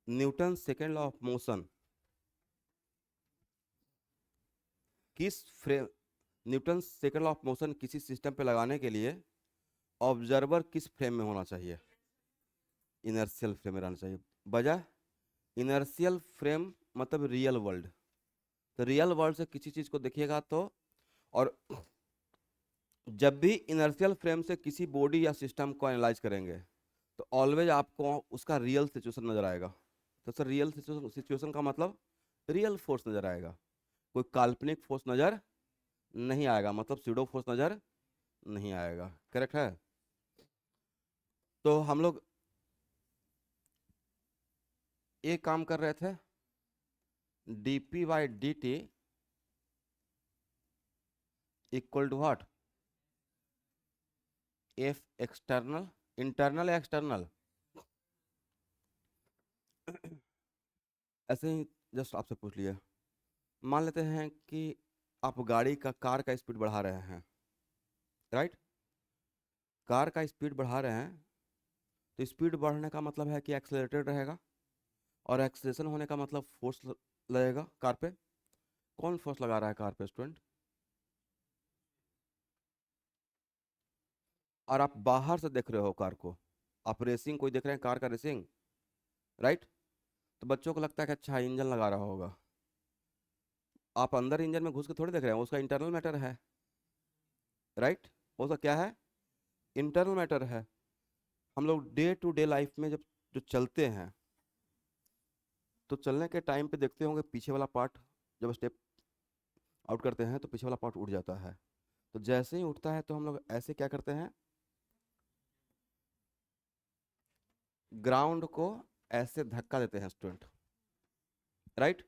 Newton second law of motion किस frame Newton second law of motion किसी system पे लगाने के लिए ऑब्जर्वर किस फ्रेम में होना चाहिए? इनर्शियल फ्रेम में रहना चाहिए। वजह, इनर्शियल फ्रेम मतलब रियल वर्ल्ड। तो रियल वर्ल्ड से किसी चीज को देखिएगा तो, और जब भी इनर्शियल फ्रेम से किसी बॉडी या सिस्टम को एनालाइज करेंगे तो ऑलवेज आपको उसका रियल सिचुएशन नजर आएगा। तो सर रियल सिचुएशन का मतलब रियल फोर्स नजर आएगा, कोई काल्पनिक फोर्स नजर नहीं आएगा, मतलब सीडो फोर्स नजर नहीं आएगा। करेक्ट है। तो हम लोग एक काम कर रहे थे, dp/dt equal to what? F external, internal या एक्सटर्नल? ऐसे ही जस्ट आपसे पूछ लिया। मान लेते हैं कि आप गाड़ी का कार का स्पीड बढ़ा रहे हैं, राइट? कार का स्पीड बढ़ा रहे हैं, तो स्पीड बढ़ने का मतलब है कि एक्सेलरेटेड रहेगा, और एक्सेलरेशन होने का मतलब फोर्स लगेगा कार पे। कौन फोर्स लगा रहा है कार पे, स्टूडेंट? और आप बाहर से देख रहे हो कार को, आप रेसिंग कोई देख रहे हैं, कार का रेसिंग, राइट? तो बच्चों को लगता है कि अच्छा इंजन लगा रहा होगा। आप अंदर इंजन में घुस के थोड़ी देख रहे हैं, उसका इंटरनल मैटर है, राइट? उसका क्या है? इंटरनल मैटर है। हम लोग डे टू डे लाइफ में जब जो चलते हैं, तो चलने के टाइम पे देखते होंगे पीछे वाला पार्ट, जब स्टेप आउट करते हैं तो पीछे वाला पार्ट उठ जाता है। तो जैसे ही उठता है तो हम लोग ऐसे क्या करते हैं, ग्राउंड को ऐसे धक्का देते हैं, स्टूडेंट, राइट?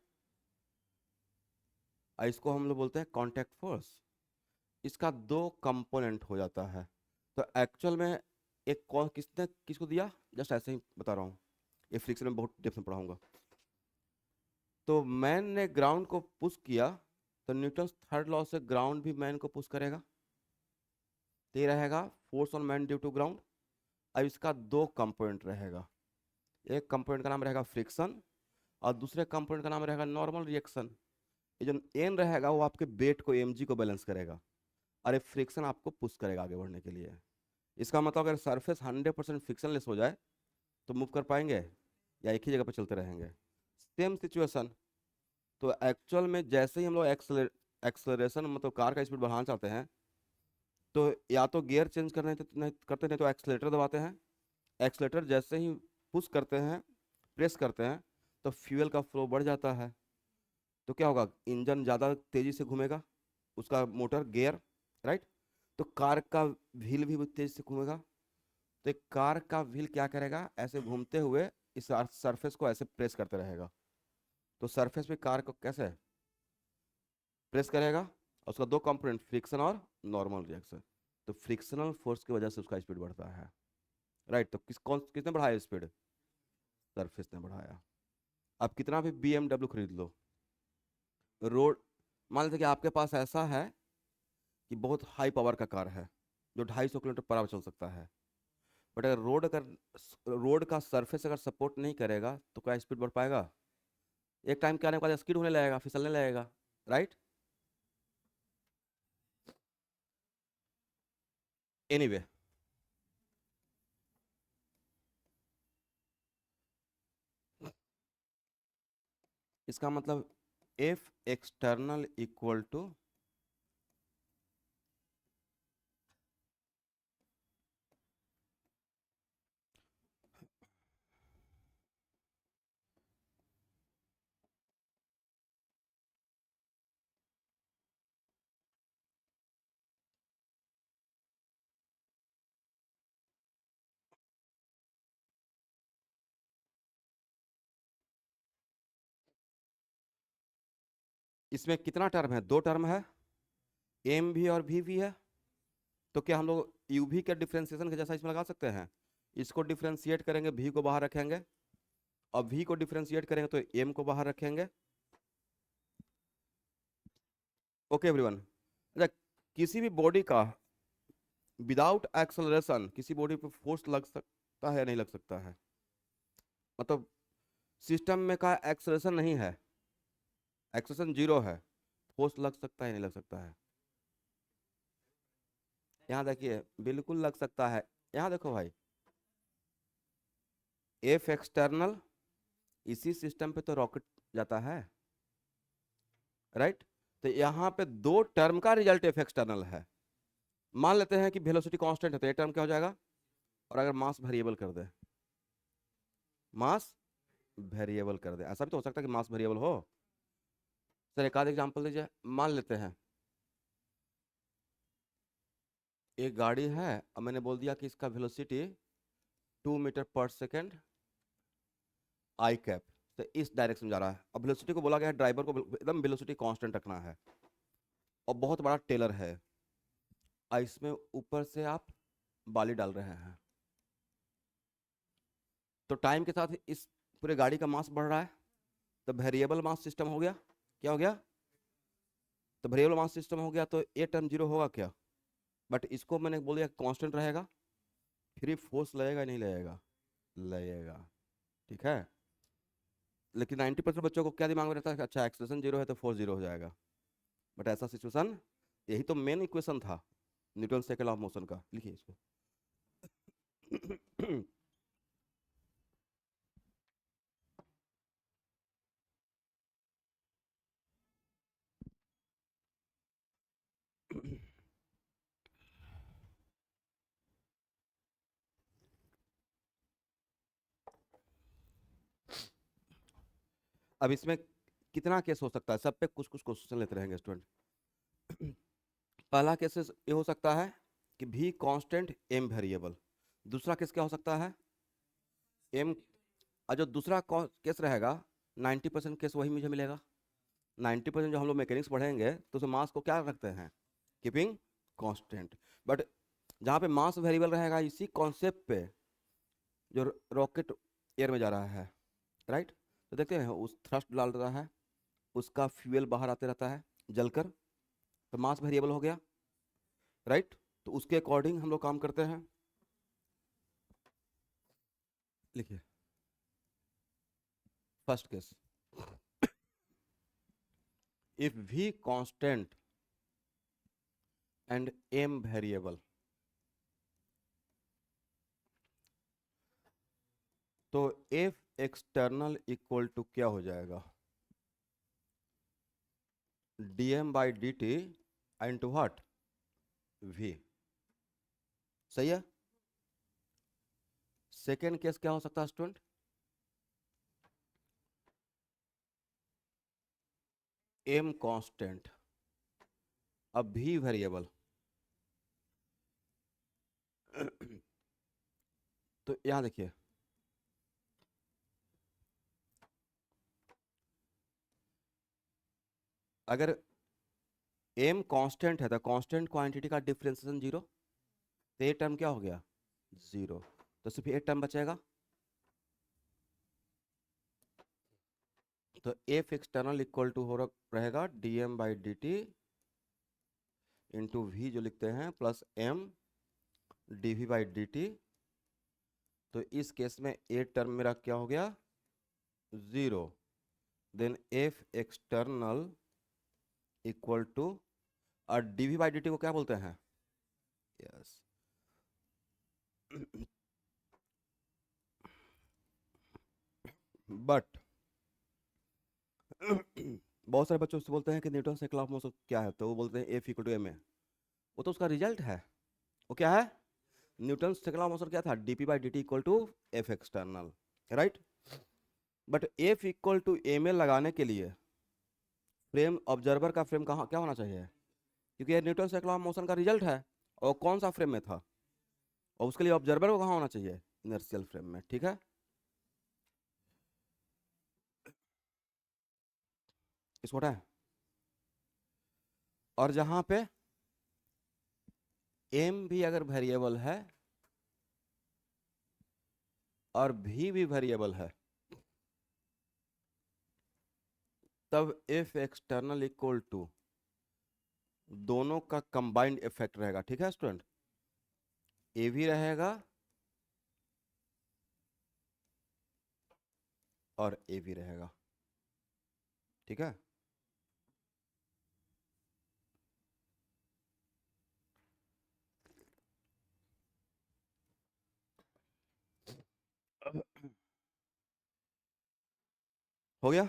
इसको हम लोग बोलते हैं कांटेक्ट फोर्स। इसका दो कंपोनेंट हो जाता है। तो एक्चुअल में एक कौन किसने किसको दिया, जस्ट ऐसे ही बता रहा हूँ, ये फ्रिक्शन में बहुत डेप्थ में पढ़ाऊंगा। तो मैन ने ग्राउंड को पुश किया, तो न्यूटन थर्ड लॉ से ग्राउंड भी मैन को पुश करेगा। तो ये रहेगा force on man due to ground. अब इसका दो कंपोनेंट रहेगा, एक कंपोनेंट का नाम रहेगा फ्रिक्शन, और दूसरे कंपोनेंट का नाम रहेगा नॉर्मल रिएक्शन। ये जो एन रहेगा वो आपके वेट को, mg को बैलेंस करेगा, और ये फ्रिक्शन आपको पुश करेगा आगे बढ़ने के लिए। इसका मतलब अगर सरफेस 100% फ्रिक्शनलेस हो जाए तो मूव कर पाएंगे या एक ही जगह पर चलते रहेंगे? Same situation. तो एक्चुअल में जैसे ही हम लोग एक्सलरेशन मतलब कार का स्पीड बढ़ाना चाहते हैं, तो या तो गियर चेंज करने नहीं करते, नहीं तो एक्सलेटर दबाते हैं। एक्सलेटर जैसे ही पुश करते हैं, प्रेस करते हैं, तो फ्यूल का फ्लो बढ़ जाता है। तो क्या होगा, इंजन ज़्यादा तेज़ी से घूमेगा, उसका मोटर गियर, राइट? तो कार का व्हील भी तेज़ी से घूमेगा। तो एक कार का व्हील क्या करेगा, ऐसे घूमते हुए इस सरफेस को ऐसे प्रेस करते रहेगा। तो सरफेस पे कार को कैसे प्रेस करेगा, और उसका दो कंपोनेंट, फ्रिक्शन और नॉर्मल रिएक्शन। तो फ्रिक्शनल फोर्स की वजह से उसका स्पीड बढ़ता है, राइट? तो किसने बढ़ाया स्पीड? सरफेस ने बढ़ाया। आप कितना भी BMW खरीद लो, रोड, मान लेते कि आपके पास ऐसा है कि बहुत हाई पावर का कार है जो 250 किलोमीटर पर आवर चल सकता है, बट अगर रोड का सरफेस अगर सपोर्ट नहीं करेगा तो क्या स्पीड बढ़ पाएगा? एक टाइम के आने के बाद स्किड होने लगेगा, फिसलने लगेगा, राइट? एनीवे, इसका मतलब एफ एक्सटर्नल इक्वल टू, इसमें कितना टर्म है? दो टर्म है, एम भी और वी भी है। तो क्या हम लोग यू भी के डिफ्रेंसिएशन के जैसा इसमें लगा सकते हैं? इसको डिफ्रेंशिएट करेंगे, भी को बाहर रखेंगे, और भी को डिफ्रेंशिएट करेंगे तो एम को बाहर रखेंगे। Okay everyone. अच्छा, किसी भी बॉडी का विदाउट एक्सलरेशन किसी बॉडी पे फोर्स लग सकता है या नहीं लग सकता है? मतलब सिस्टम में का एक्सेलरेशन नहीं है, एक्सेलरेशन जीरो है, फोर्स लग सकता है नहीं लग सकता है? यहाँ देखिए बिल्कुल लग सकता है। यहाँ देखो भाई, एफ एक्सटर्नल, इसी सिस्टम पे तो रॉकेट जाता है, राइट? तो यहाँ पे दो टर्म का रिजल्ट एफ एक्सटर्नल है। मान लेते हैं कि वेलोसिटी कांस्टेंट है, तो ये टर्म क्या हो जाएगा? और अगर मास वेरिएबल कर दे, मास वेरिएबल कर दे, ऐसा भी तो हो सकता है कि मास वेरिएबल हो। सर एक आध एग्जांपल दीजिए। मान लेते हैं एक गाड़ी है और मैंने बोल दिया कि इसका वेलोसिटी 2 मीटर पर सेकेंड आई कैप, तो इस डायरेक्शन में जा रहा है। अब वेलोसिटी को बोला गया है ड्राइवर को एकदम वेलोसिटी कांस्टेंट रखना है, और बहुत बड़ा टेलर है और इसमें ऊपर से आप बाली डाल रहे हैं, तो टाइम के साथ इस पूरे गाड़ी का मास बढ़ रहा है, तो वेरिएबल मास सिस्टम हो गया। क्या हो गया? तो वेरिएबल मास सिस्टम हो गया, तो ये टर्म जीरो होगा क्या? बट इसको मैंने बोल दिया कांस्टेंट रहेगा, फिर फोर्स लगेगा नहीं लगेगा? लगेगा, ठीक है। लेकिन 90% बच्चों को क्या दिमाग में रहता है कि अच्छा एक्सेलरेशन जीरो है तो फोर्स जीरो हो जाएगा, बट ऐसा सिचुएशन, यही तो मेन इक्वेशन था Newton second law of motion का। लिखिए इसको। अब इसमें कितना केस हो सकता है? सब पे कुछ कुछ क्वेश्चन लेते रहेंगे स्टूडेंट। पहला केस ये हो सकता है कि भी कांस्टेंट एम वेरिएबल। दूसरा केस क्या हो सकता है? एम, और जो दूसरा केस रहेगा 90% केस वही मुझे मिलेगा। 90% जो हम लोग मैकेनिक्स पढ़ेंगे तो उसमें मास को क्या रखते हैं? Keeping constant. बट जहाँ पे मास वेरिएबल रहेगा इसी कॉन्सेप्ट पे जो रॉकेट एयर में जा रहा है, राइट? तो देखते हैं उस थ्रस्ट डाल रहा है, उसका फ्यूल बाहर आते रहता है जलकर, तो मास वेरिएबल हो गया, राइट? तो उसके अकॉर्डिंग हम लोग काम करते हैं। लिखिए first case, if v constant and m variable, तो f एक्सटर्नल इक्वल टू क्या हो जाएगा? dm/dt into what? v। सही है। सेकेंड केस क्या हो सकता है स्टूडेंट? m कांस्टेंट, अब v वेरिएबल। तो यहां देखिए, अगर m कांस्टेंट है तो कांस्टेंट क्वांटिटी का डिफरेंशिएशन जीरो, तो ये टर्म क्या हो गया? जीरो। तो सिर्फ एक टर्म बचेगा, तो एफ एक्सटर्नल इक्वल टू हो रहेगा dm/dt इंटू वी जो लिखते हैं प्लस m dv/dt। तो इस केस में ए टर्म मेरा क्या हो गया? Zero. Then F external equal to, और dv/dt को क्या बोलते हैं? यस। बट बहुत सारे बच्चों से बोलते हैं कि न्यूटन से क्लॉक मोशन क्या है, तो वो बोलते हैं F equal to M A. वो तो उसका रिजल्ट है। वो क्या है? Newton second law of motion क्या था? dp/dt equal to F external, right? But F equal to M A लगाने के लिए फ्रेम, ऑब्जर्वर का फ्रेम कहाँ क्या होना चाहिए? क्योंकि ये Newton second law of motion का रिजल्ट है, और कौन सा फ्रेम में था, और उसके लिए ऑब्जर्वर को कहाँ होना चाहिए? इनर्शियल फ्रेम में, ठीक है। इसको है। और जहां पे एम भी अगर वेरिएबल है और भी वेरिएबल है, तब एफ एक्सटर्नल इक्वल टू दोनों का कंबाइंड इफेक्ट रहेगा, ठीक है स्टूडेंट? ए भी रहेगा और ए भी रहेगा। ठीक है। हो गया।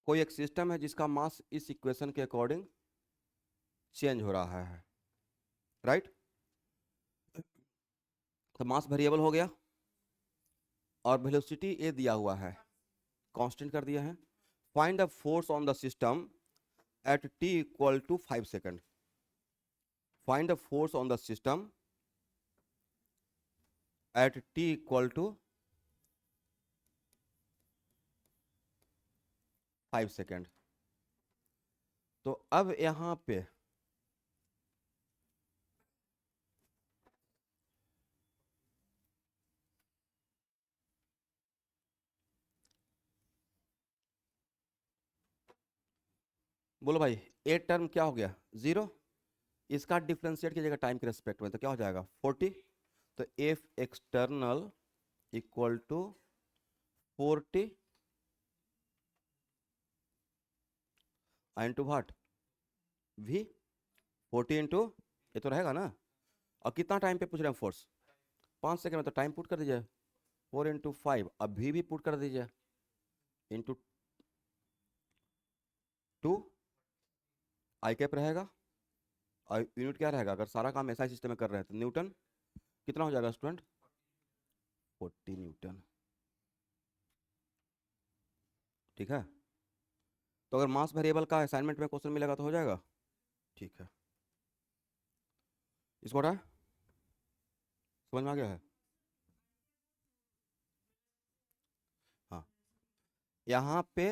कोई एक सिस्टम है जिसका मास इस इक्वेशन के अकॉर्डिंग चेंज हो रहा है, राइट। तो मास वेरिएबल हो गया और वेलोसिटी ए दिया हुआ है, कांस्टेंट कर दिया है। Find the force on the system at T equal to 5 second. Find the force on the system at T equal to 5 second. तो अब यहां पे बोलो भाई, ए टर्म क्या हो गया, 0। इसका डिफ्रेंशिएट कीजिएगा टाइम के रेस्पेक्ट में, तो क्या हो जाएगा 40। तो F external equal to 40 into what, V. 40 into, ये तो रहेगा ना। और कितना टाइम पे पूछ रहे हैं फोर्स, 5 सेकेंड में। तो टाइम पुट कर दीजिए, 4 इंटू 5। अब भी पुट कर दीजिए, इंटू 2। आई कैप रहेगा और यूनिट क्या रहेगा, अगर सारा काम ऐसा सिस्टम में कर रहे हैं तो न्यूटन। कितना हो जाएगा स्टूडेंट, 40 न्यूटन। ठीक है। तो अगर मास वेरिएबल का असाइनमेंट में क्वेश्चन मिलेगा तो हो जाएगा। ठीक है, इसको हटा, समझ में आ गया है। हाँ, यहाँ पे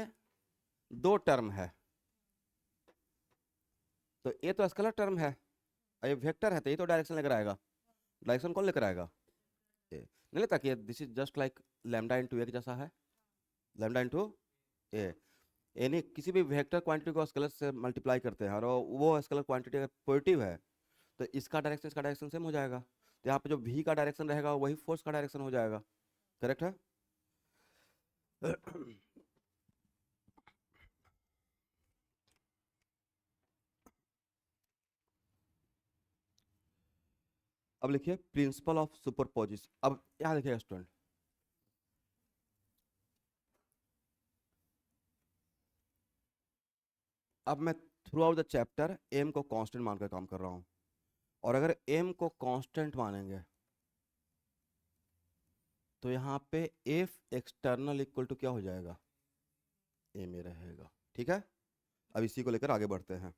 दो टर्म है, तो ये तो स्केलर टर्म है और ये वेक्टर है, तो ये तो डायरेक्शन लेकर आएगा। डायरेक्शन कौन लेकर आएगा, ये नहीं लेता कि this is just like lambda into A जैसा है, लैम्डा इंटू ए। यानी किसी भी वेक्टर क्वांटिटी को स्केलर से मल्टीप्लाई करते हैं और वो स्केलर क्वांटिटी अगर पॉजिटिव है तो इसका डायरेक्शन सेम हो जाएगा। तो यहाँ पे जो v का डायरेक्शन रहेगा वही फोर्स का डायरेक्शन हो जाएगा। करेक्ट है। अब लिखिए प्रिंसिपल ऑफ सुपरपोजिशन। अब यहाँ देखिएगा स्टूडेंट, अब मैं throughout the chapter M को कांस्टेंट मानकर काम कर रहा हूँ, और अगर एम को कांस्टेंट मानेंगे तो यहाँ पे एफ एक्सटर्नल इक्वल टू क्या हो जाएगा, ए में रहेगा। ठीक है। अब इसी को लेकर आगे बढ़ते हैं।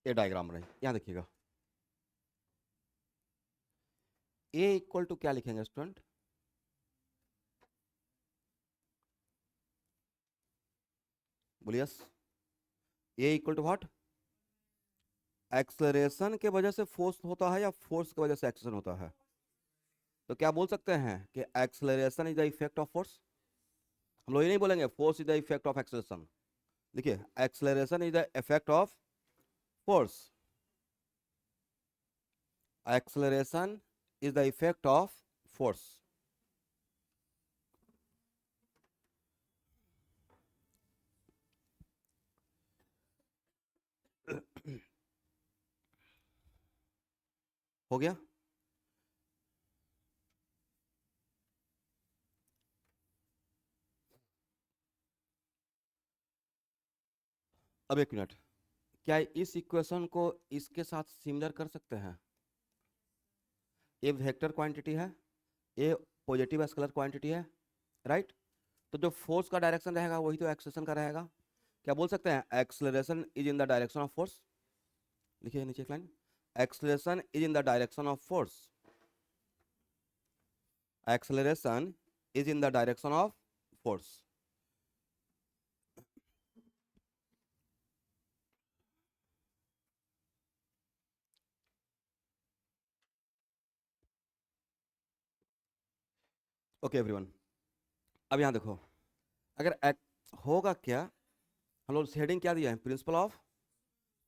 ये डायग्राम रही, यहाँ देखिएगा। ए इक्वल टू क्या लिखेंगे स्टूडेंट, बोलिए। ए इक्वल टू व्हाट, एक्सलरेशन के वजह से फोर्स होता है या फोर्स की वजह से एक्सेलरेशन होता है। तो क्या बोल सकते हैं कि acceleration is the effect of force. हम लोग ये नहीं बोलेंगे force is the effect of acceleration. देखिए, acceleration is the effect of force, acceleration is the effect of force. हो गया। अब एक मिनट, क्या इस इक्वेशन को इसके साथ सिमिलर कर सकते हैं? ए वेक्टर क्वांटिटी है, ए पॉजिटिव स्केलर क्वांटिटी है, राइट? तो जो फोर्स का डायरेक्शन रहेगा वही तो एक्सेलरेशन का रहेगा। क्या बोल सकते हैं? Acceleration is in the direction of force. लिखिए नीचे एक line, acceleration is in the direction of force. Acceleration is in the direction of force. Okay everyone, अब यहाँ देखो, अगर होगा क्या, हम लोग हेडिंग क्या दिया है? Principle of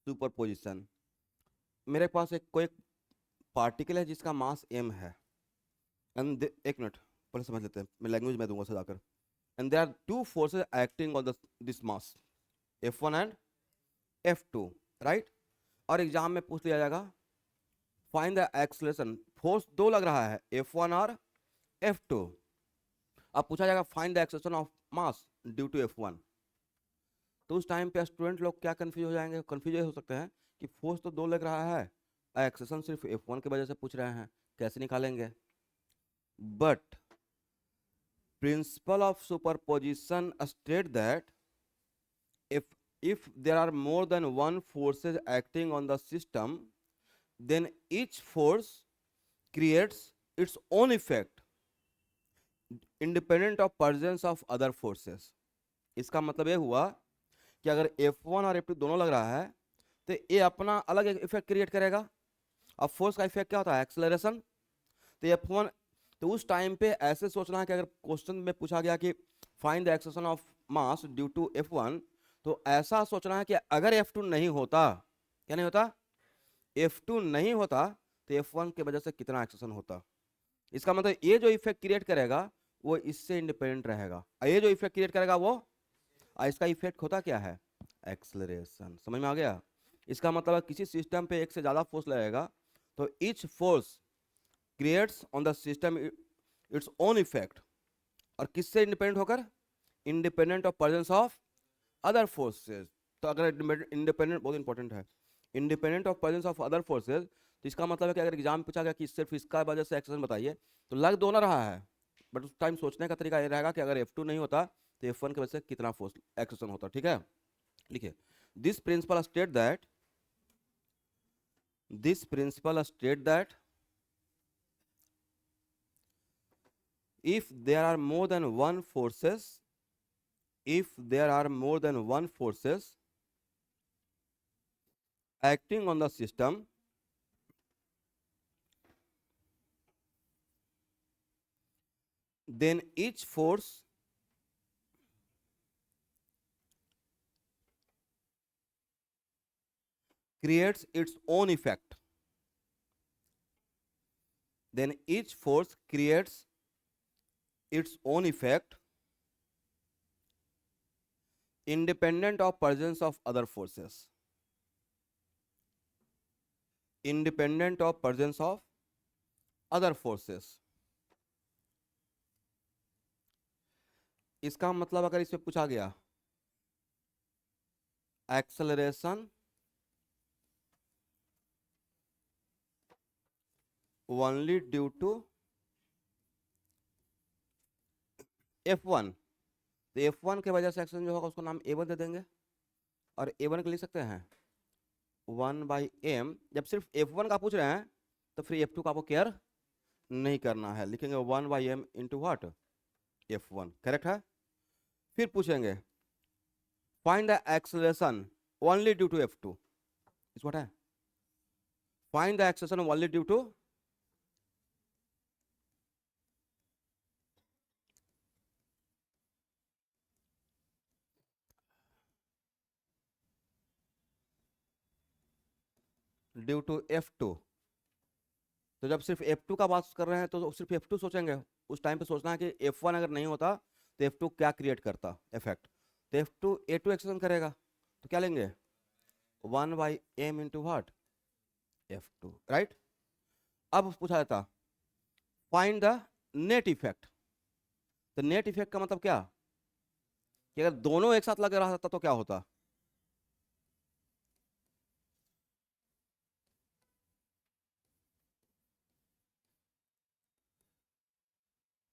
superposition. मेरे पास कोई पार्टिकल है जिसका मास m है, एंड एक मिनट पहले समझ लेते हैं, मैं लैंग्वेज में दूंगा सजाकर। And there are two forces acting on this mass, F1 and F2, right? और एग्जाम में पूछ लिया जाएगा फाइंड द एक्सेलरेशन, फोर्स दो लग रहा है, F1 और F2। अब पूछा जाएगा find the acceleration of mass due to F1। तो उस टाइम पे स्टूडेंट लोग क्या कंफ्यूज हो जाएंगे? कंफ्यूज हो सकते हैं कि फोर्स तो दो लग रहा है, एक्सेलरेशन सिर्फ F1 की वजह से पूछ रहे हैं, कैसे निकालेंगे? But principle of superposition state that if if there are more than one forces acting on the system, then each force creates its own effect independent of presence of other forces। इसका मतलब ये हुआ कि अगर F1 और F2 दोनों लग रहा है तो ये अपना अलग एक इफेक्ट क्रिएट करेगा। अब फोर्स का इफेक्ट क्या होता है? एक्सेलरेशन। तो F1, तो उस टाइम पे ऐसे सोचना है कि अगर क्वेश्चन में पूछा गया कि find the acceleration of mass due to F1, तो ऐसा सोचना है कि अगर F2 नहीं होता, क्या नहीं होता? F2 नहीं होता तो F1 की वजह से कितना एक्सेलरेशन होता। इसका मतलब ये जो इफेक्ट क्रिएट करेगा वो इससे इंडिपेंडेंट रहेगा, ये जो इफेक्ट क्रिएट करेगा वो, इसका इफेक्ट होता क्या है? एक्सेलरेशन। समझ में आ गया? इसका मतलब किसी सिस्टम पे एक से ज्यादा फोर्स लगेगा तो each force creates on the system its own effect, और किससे इंडिपेंडेंट होकर? Independent of presence of other forces. तो अगर इंडिपेंडेंट, बहुत इंपॉर्टेंट है, independent of presence of other forces, तो इसका मतलब है कि अगर एग्जाम में पूछा गया कि सिर्फ इसका वजह से एक्सेलरेशन बताइए, तो लग दोनों रहा है, बट उस टाइम सोचने का तरीका ये रहेगा कि अगर F2 नहीं होता तो F1 की वजह से कितना फोर्स एक्सेलरेशन होता। ठीक है, लिखिए, this principle state that if there are more than one forces acting on the system, then each force creates its own effect. Then each force creates its own effect independent of presence of other forces. Independent of presence of other forces। इसका मतलब अगर इसमें पूछा गया acceleration only due to F1, तो F1 के वजह से एक्सेलरेशन जो होगा उसको नाम A1 दे देंगे, और A1 के लिख सकते हैं 1/m। जब सिर्फ F1 का पूछ रहे हैं तो फिर F2 का आपको केयर नहीं करना है, लिखेंगे 1/m into what? F1। Correct है? फिर पूछेंगे find the acceleration only due to F2, इस व्हाट है? Find the acceleration only due to F2। तो जब सिर्फ F2 का बात कर रहे हैं तो सिर्फ F2 सोचेंगे, उस टाइम पे सोचना है कि F1 अगर नहीं होता तो F2 क्या क्रिएट करता इफेक्ट। तो F2 A2 एक्सेलरेशन करेगा, तो क्या लेंगे? 1/m into what? F2, right? अब पूछा जाता फाइंड द नेट इफेक्ट। तो नेट इफेक्ट का मतलब क्या? कि अगर दोनों एक साथ लग रहा था तो क्या होता?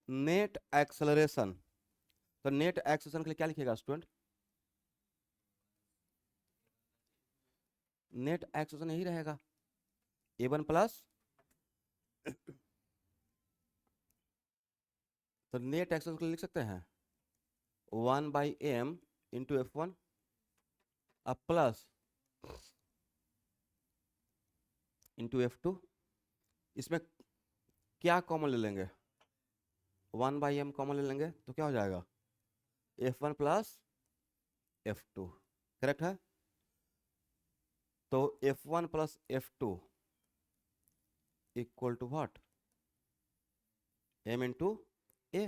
नेट एक्सेलरेशन, तो नेट एक्सेलरेशन के लिए क्या लिखेगा स्टूडेंट? नेट एक्सेलरेशन यही रहेगा, a1 प्लस, तो नेट एक्सेलरेशन के लिए लिख सकते हैं 1/m इंटू F1 अब प्लस इंटू F2। इसमें क्या कॉमन ले लेंगे? 1/m कॉमन ले लेंगे तो क्या हो जाएगा? F1 प्लस F2, करेक्ट है? तो F1 plus F2 equal to what? m into A.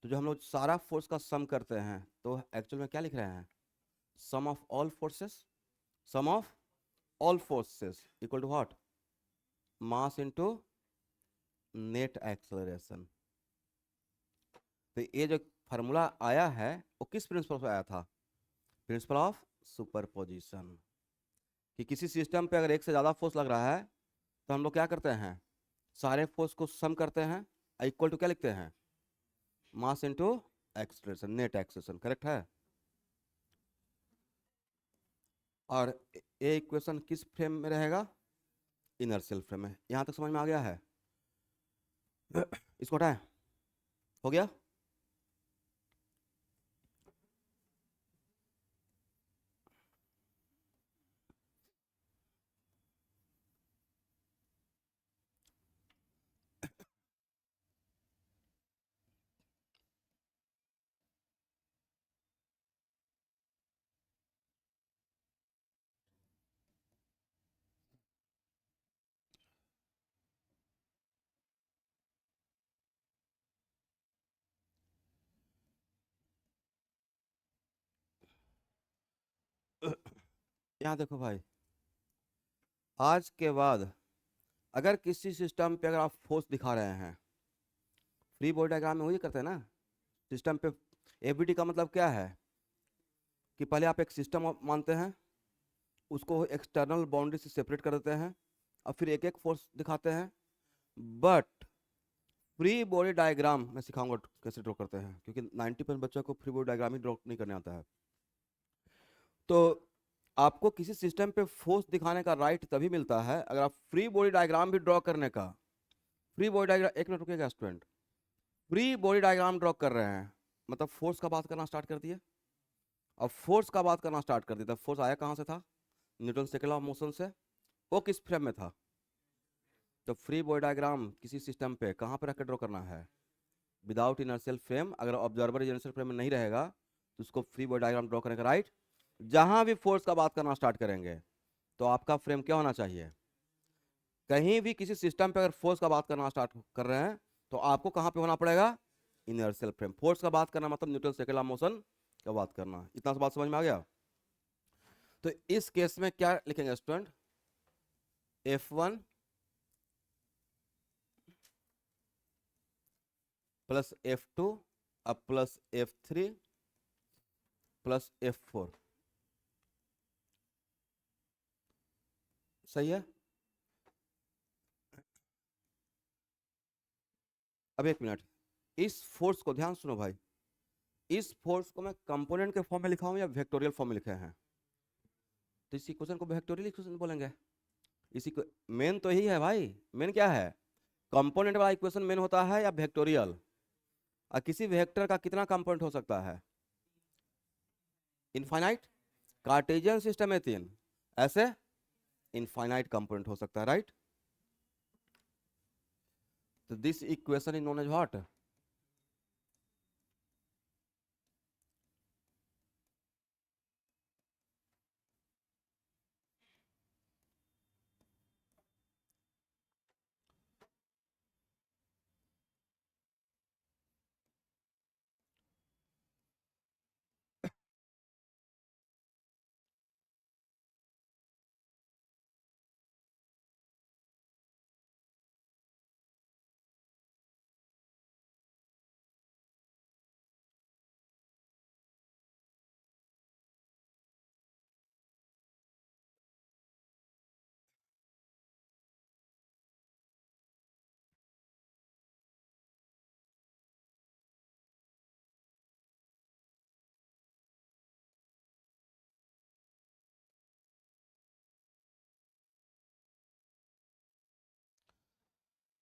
तो जो हम लोग सारा फोर्स का सम करते हैं तो एक्चुअल में क्या लिख रहे हैं? Sum of all forces, sum of all forces equal to what? Mass into net acceleration. तो ये जो फार्मूला आया है वो किस प्रिंसिपल से आया था? Principal of superposition. कि किसी सिस्टम पे अगर एक से ज़्यादा फोर्स लग रहा है तो हम लोग क्या करते हैं? सारे फोर्स को सम करते हैं, इक्वल टू क्या लिखते हैं? Mass into acceleration, net acceleration, correct है? और ये इक्वेशन किस फ्रेम में रहेगा? इनर्शियल फ्रेम में। यहाँ तक समझ में आ गया है? इसको हटाएं, हो गया? यहाँ देखो भाई, आज के बाद अगर किसी सिस्टम पे अगर आप फोर्स दिखा रहे हैं, फ्री बॉडी डायग्राम में वही करते हैं ना सिस्टम पे। एबीडी का मतलब क्या है? कि पहले आप एक सिस्टम मानते हैं, उसको एक्सटर्नल बाउंड्री से सेपरेट कर देते हैं, और फिर एक एक फोर्स दिखाते हैं। बट फ्री बॉडी डायग्राम मैं सिखाऊंगा कैसे ड्रॉ करते हैं, क्योंकि 90% बच्चों को फ्री बॉडी डायग्राम ही ड्रॉ नहीं करने आता है। तो आपको किसी सिस्टम पे फोर्स दिखाने का राइट तभी मिलता है अगर आप फ्री बॉडी डायग्राम भी ड्रॉ करने का। फ्री बॉडी डायग्राम, एक मिनट रुकिएगा student. Free body diagram draw कर रहे हैं मतलब फोर्स का बात करना स्टार्ट कर दिए। अब फोर्स का बात करना स्टार्ट कर दिया, तब फोर्स आया कहाँ से था? Newton second law of motion से। वो किस फ्रेम में था? तो फ्री बॉडी डायग्राम किसी सिस्टम पे कहाँ पे रख के ड्रॉ करना है? Without inertial frame. अगर ऑब्जर्वर इनर्शियल फ्रेम में नहीं रहेगा तो उसको फ्री बॉडी डायग्राम ड्रॉ करने का राइट। जहां भी फोर्स का बात करना स्टार्ट करेंगे तो आपका फ्रेम क्या होना चाहिए? कहीं भी किसी सिस्टम पे अगर फोर्स का बात करना स्टार्ट कर रहे हैं तो आपको कहाँ पे होना पड़ेगा? Inertial frame. फोर्स का बात करना मतलब Newton second law of motion का बात करना। इतना सा बात समझ में आ गया? तो इस केस में क्या लिखेंगे स्टूडेंट? F1 प्लस F2 अब प्लस F3 प्लस F4, सही है? अब एक मिनट, इस फोर्स को ध्यान सुनो भाई। इस फोर्स को मैं कंपोनेंट के फॉर्म में लिखा हूं या वेक्टोरियल फॉर्म में लिखे हैं? तो इस इक्वेशन को वेक्टोरियल इक्वेशन बोलेंगे। इसी को मेन तो यही है भाई। मेन क्या है? कंपोनेंट वाला इक्वेशन मेन होता है या वेक्टोरियल? और किसी वेक्टर का कितना कंपोनेंट हो सकता है? इनफाइनाइट। कार्टेशियन सिस्टम में 3, ऐसे इनफाइनाइट कंपोनेंट हो सकता है, राइट? तो this equation is known as what?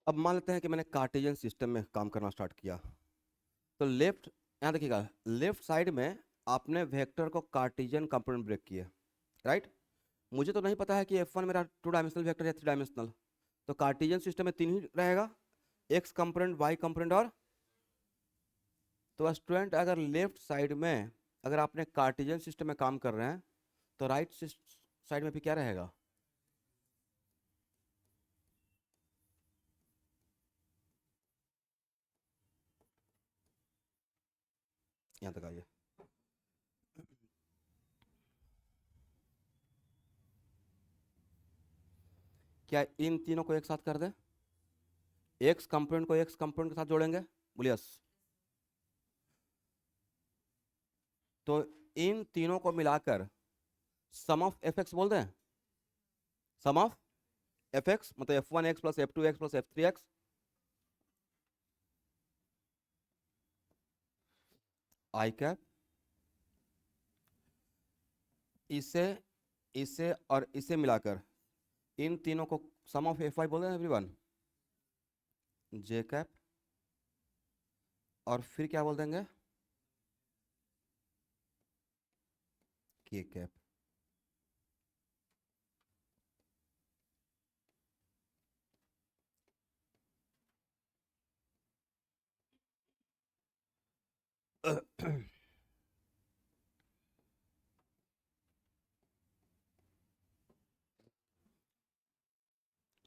अब मान लेते हैं कि मैंने कार्टेशियन सिस्टम में काम करना स्टार्ट किया, तो लेफ्ट, यहाँ देखिएगा, लेफ्ट साइड में आपने वेक्टर को कार्टेशियन कंपोनेंट ब्रेक किए, राइट। मुझे तो नहीं पता है कि F1 मेरा 2 डायमेंशनल वेक्टर या 3 डायमेंशनल, तो कार्टेशियन सिस्टम में 3 ही रहेगा, एक्स कंपोनेंट, वाई कंपोनेंट और, तो स्टूडेंट अगर लेफ्ट साइड में अगर आपने कार्टेशियन सिस्टम में काम कर रहे हैं तो राइट साइड में भी क्या रहेगा? यहाँ तक आइए। क्या इन तीनों को एक साथ कर दें? एक्स कंपोनेंट को एक्स कंपोनेंट के साथ जोड़ेंगे, बोलिए यस। तो इन तीनों को मिलाकर सम ऑफ एफ एक्स बोल दें, सम ऑफ एफ एक्स मतलब F1x plus F2x plus F3x, आई कैप, इसे इसे और इसे मिलाकर इन तीनों को सम ऑफ एफ आई बोल दें एवरीवन, जे कैप, और फिर क्या बोल देंगे? के कैप।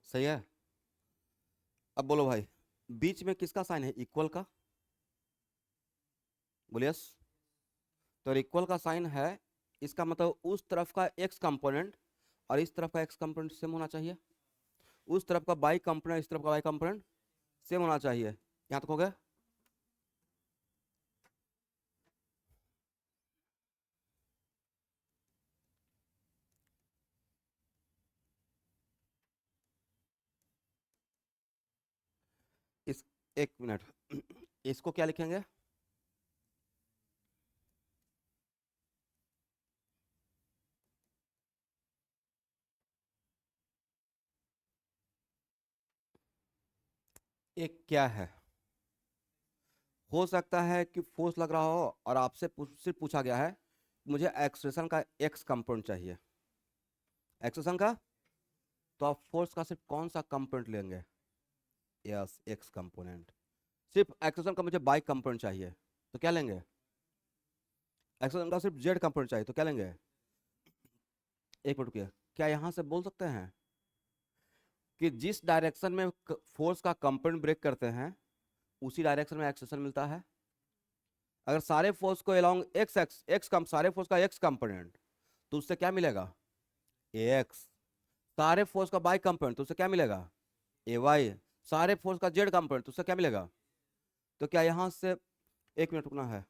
सही है। अब बोलो भाई, बीच में किसका साइन है? इक्वल का, बोलिए यस। तो इक्वल का साइन है, इसका मतलब उस तरफ का एक्स कंपोनेंट और इस तरफ का एक्स कंपोनेंट सेम होना चाहिए, उस तरफ का बाई कंपोनेंट इस तरफ का बाई कंपोनेंट सेम होना चाहिए। यहाँ तक हो गया? इस, एक मिनट, इसको क्या लिखेंगे? एक क्या है? हो सकता है कि फोर्स लग रहा हो और आपसे सिर्फ पूछा गया है मुझे एक्सप्रेशन का एक्स कंपोनेंट चाहिए, एक्सप्रेशन का, तो आप फोर्स का सिर्फ कौन सा कंपोनेंट लेंगे? Yes, x component. सिर्फ एक्सप्रेशन का मुझे बाई कंपोनेंट चाहिए, तो क्या लेंगे? एक्सप्रेशन का सिर्फ जेड कंपोनेंट चाहिए, तो क्या लेंगे? एक मिनट रुकिए, क्या यहां से बोल सकते हैं कि जिस डायरेक्शन में फोर्स का कंपोनेंट ब्रेक करते हैं उसी डायरेक्शन में एक्सेशन मिलता है? अगर सारे फोर्स को अलोंग एक्स एक्स एक्स कम सारे फोर्स का एक्स कंपोनेंट, तो उससे क्या मिलेगा? ए एक्स। सारे फोर्स का बाई कंपोनेंट, तो उससे क्या मिलेगा? ए वाई। सारे फोर्स का जेड कंपोनेंट, तो उससे क्या मिलेगा? तो क्या यहां से, एक मिनट रुकना है,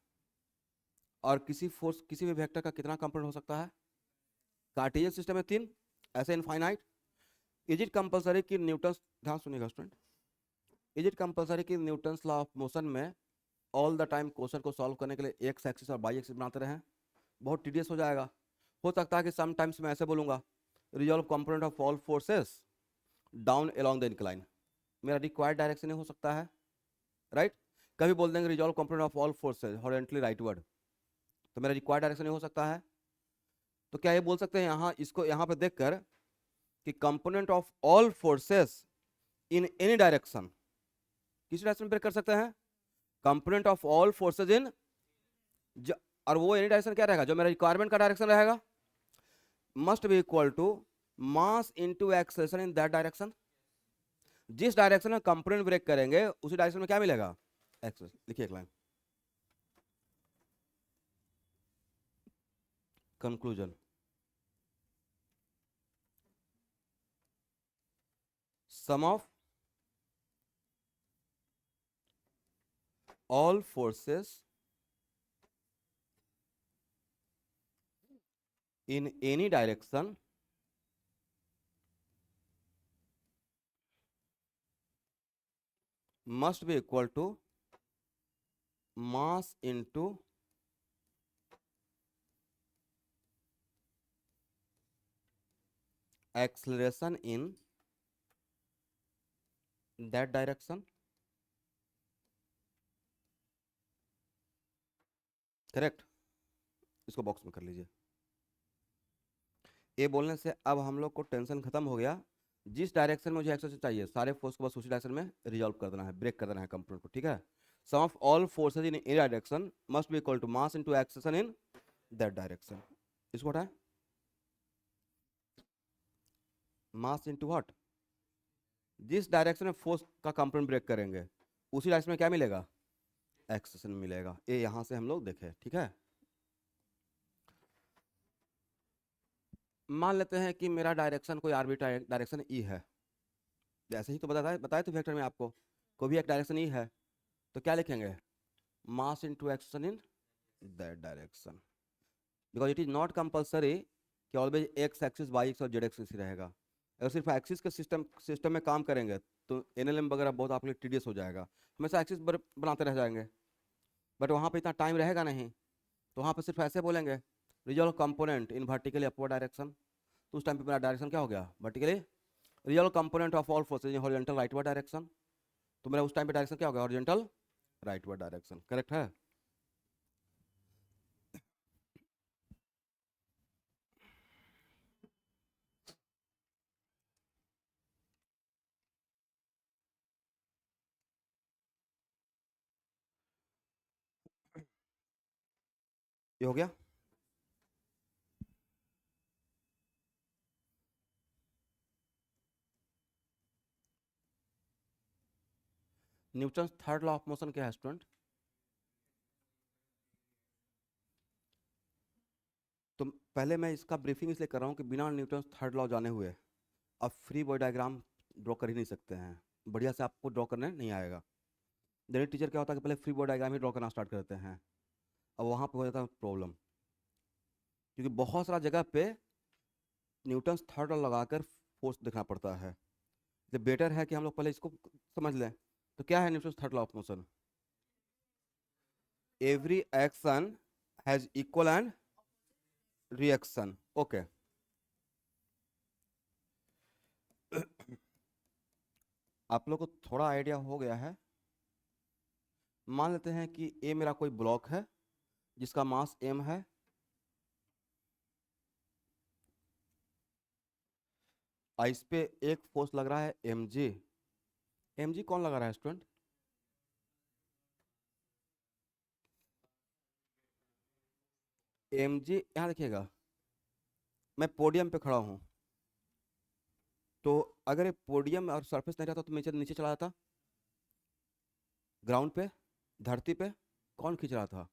और किसी फोर्स किसी भी वेक्टर का कितना कंपोनेंट हो सकता है? कार्टेशियन सिस्टम में 3, ऐसे इनफाइनाइट। इज इट कंपलसरी कि न्यूटन, ध्यान सुनिएगा स्टूडेंट, इज इट कंपलसरी कि न्यूटन लॉ ऑफ मोशन में ऑल द टाइम क्वेश्चन को सॉल्व करने के लिए एक्स एक्सिस और बाई एक्सिस बनाते रहें? बहुत टीडियस हो जाएगा। हो सकता है कि समटाइम्स मैं ऐसे बोलूंगा, resolve component of all forces down along the incline, मेरा रिक्वायर्ड डायरेक्शन ही हो सकता है, राइट। कभी बोल देंगे resolve component of all forces horizontally rightward, तो मेरा रिक्वायर्ड डायरेक्शन ही हो सकता है। तो क्या ये बोल सकते हैं यहाँ, इसको यहाँ पे देखकर, कि component of all forces in any direction, किस डायरेक्शन में ब्रेक कर सकते हैं? कंपोनेंट ऑफ ऑल फोर्सेज इन, और वो एनी डायरेक्शन क्या रहेगा? जो मेरा रिक्वायरमेंट का डायरेक्शन रहेगा, must be equal to mass into acceleration in that direction. जिस डायरेक्शन में कंपोनेंट ब्रेक करेंगे उसी डायरेक्शन में क्या मिलेगा? एक्सेलरेशन। लिखिए एक line, conclusion, sum of all forces in any direction must be equal to mass into acceleration in that direction, correct. इसको बॉक्स में कर लीजिए। ये बोलने से अब हम लोग को टेंशन खत्म हो गया। जिस डायरेक्शन में मुझे एक्सेस चाहिए, सारे फोर्स को बस उसी डायरेक्शन में रिजॉल्व कर देना है, ब्रेक कर देना है कंपोनेंट को, ठीक है। Sum of all forces in a direction must be equal to mass into acceleration in that direction. इसको हटाए, मास इनटू व्हाट, जिस डायरेक्शन में फोर्स का कंपोनेंट ब्रेक करेंगे उसी डायरेक्शन में क्या मिलेगा, एक्सेशन मिलेगा। ये यहां से हम लोग देखें, ठीक है। मान लेते हैं कि मेरा डायरेक्शन कोई आर्बिट्ररी डायरेक्शन ई है, जैसे ही तो बताया बताया तो वेक्टर में आपको, कोई भी एक डायरेक्शन ई है, तो क्या लिखेंगे, mass into acceleration in that direction. Because it is not compulsory कि always X axis Y X और जेड एक्सिस ही रहेगा। अगर सिर्फ एक्सिस के सिस्टम में काम करेंगे तो एनएलएम वगैरह बहुत आपके लिए टीडियस हो जाएगा, हमेशा एक्सिस बनाते रह जाएंगे, बट वहाँ पे इतना टाइम रहेगा नहीं। तो वहाँ पे सिर्फ ऐसे बोलेंगे resolve component in vertically upward direction, तो उस टाइम पे मेरा डायरेक्शन क्या हो गया, vertically. Resolve component of all forces in horizontal rightward direction, तो मेरा उस टाइम पे डायरेक्शन क्या हो गया, हॉरिजॉन्टल राइटवर्ड डायरेक्शन, करेक्ट है। ये हो गया। Newton third law of motion क्या है स्टूडेंट, तो पहले मैं इसका ब्रीफिंग इसलिए कर रहा हूँ कि बिना न्यूटन थर्ड लॉ जाने हुए आप फ्री बॉडी डायग्राम ड्रॉ कर ही नहीं सकते हैं, बढ़िया से आपको ड्रॉ करने नहीं आएगा। गणित टीचर क्या होता है कि पहले फ्री बॉडी डायग्राम ही ड्रॉ करना स्टार्ट करते हैं, अब वहाँ पे हो जाता है प्रॉब्लम, क्योंकि बहुत सारा जगह पे न्यूटन थर्ड लॉ लगाकर फोर्स देखना पड़ता है। तो बेटर है कि हम लोग पहले इसको समझ लें। तो क्या है Newton third law of motion, every action has equal and reaction, okay. आप लोग को थोड़ा आइडिया हो गया है। मान लेते हैं कि ए मेरा कोई ब्लॉक है जिसका मास m है, और इस पे एक फोर्स लग रहा है mg। mg कौन लगा रहा है स्टूडेंट, mg यहाँ देखिएगा, मैं पोडियम पे खड़ा हूँ, तो अगर ये पोडियम और सरफेस नहीं रहता तो नीचे नीचे चला जाता, ग्राउंड पे, धरती पे कौन खींच रहा था,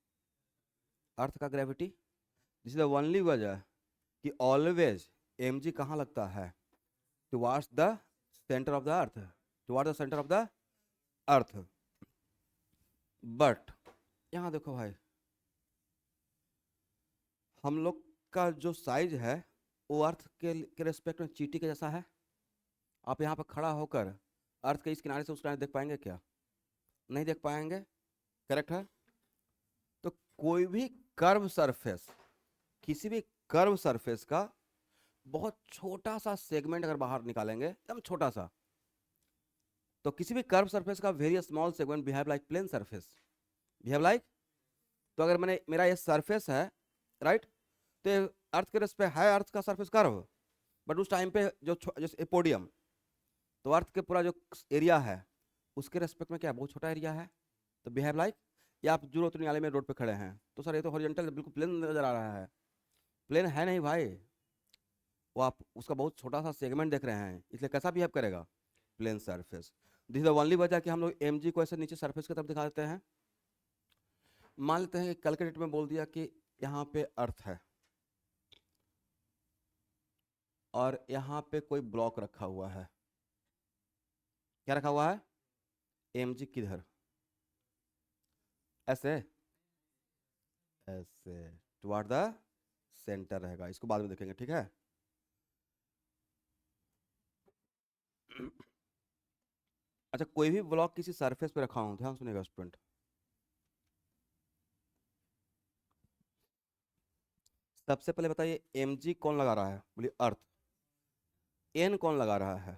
अर्थ का gravity. This is the only वजह कि ऑलवेज mg कहाँ लगता है, towards the centre of the earth, towards the centre of the earth. But यहाँ देखो भाई, हम लोग का जो साइज है वो अर्थ के रेस्पेक्ट में चींटी के जैसा है। आप यहाँ पर खड़ा होकर अर्थ के इस किनारे से उस किनारे देख पाएंगे क्या, नहीं देख पाएंगे, करेक्ट है। तो कोई भी कर्व सरफेस, किसी भी कर्व सरफेस का बहुत छोटा सा सेगमेंट अगर बाहर निकालेंगे, एकदम छोटा सा, तो किसी भी कर्व सरफेस का very small segment behave like plane surface, behave like. तो अगर मैंने मेरा ये सरफेस है, राइट, तो अर्थ के रेस्पेक्ट है अर्थ का सरफेस कर्व, बट उस टाइम पे जो जैसे पोडियम, तो अर्थ के पूरा जो एरिया है उसके रेस्पेक्ट में क्या बहुत छोटा एरिया है, तो बिहेव लाइक। या आप जरूरत नहीं वाले में रोड पे खड़े हैं तो सर ये तो हॉरिजॉन्टल बिल्कुल प्लेन नजर आ रहा है, प्लेन है नहीं भाई, वो आप उसका बहुत छोटा सा सेगमेंट देख रहे हैं, इसलिए कैसा बिहेव करेगा, plane surface. This is the only वजह कि हम लोग mg को ऐसे नीचे सरफेस की तरफ दिखा देते हैं। मान लेते हैं कि कैलकुलेट में बोल दिया कि यहाँ पे अर्थ है और यहाँ पे कोई ब्लॉक रखा हुआ है, क्या रखा हुआ है, mg किधर, ऐसे, ऐसे टुवर्ड द सेंटर रहेगा, इसको बाद में देखेंगे, ठीक है। अच्छा, कोई भी ब्लॉक किसी सरफेस पे रखा हूं, ध्यान सुनेगा स्टूडेंट, सबसे पहले बताइए mg कौन लगा रहा है, बोलिए अर्थ, n कौन लगा रहा है,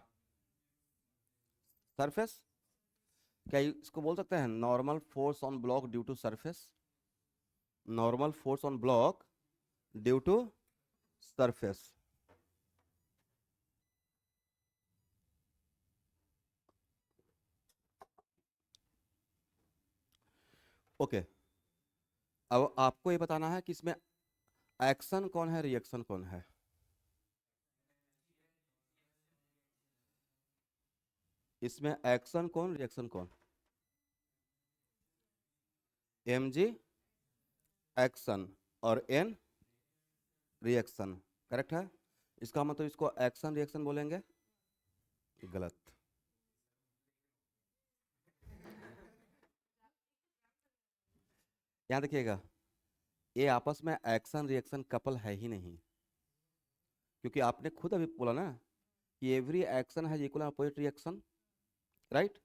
सरफेस। क्या इसको बोल सकते हैं normal force on block due to surface? Normal force on block due to surface. Okay, अब आपको ये बताना है कि इसमें एक्शन कौन है, रिएक्शन कौन है। इसमें एक्शन कौन, रिएक्शन कौन? mg एक्शन और n रिएक्शन, करेक्ट है। इसका मतलब इसको एक्शन रिएक्शन बोलेंगे, गलत। यहाँ देखिएगा, ये आपस में एक्शन रिएक्शन कपल है ही नहीं, क्योंकि आपने खुद अभी बोला ना कि every action has equal opposite reaction, right.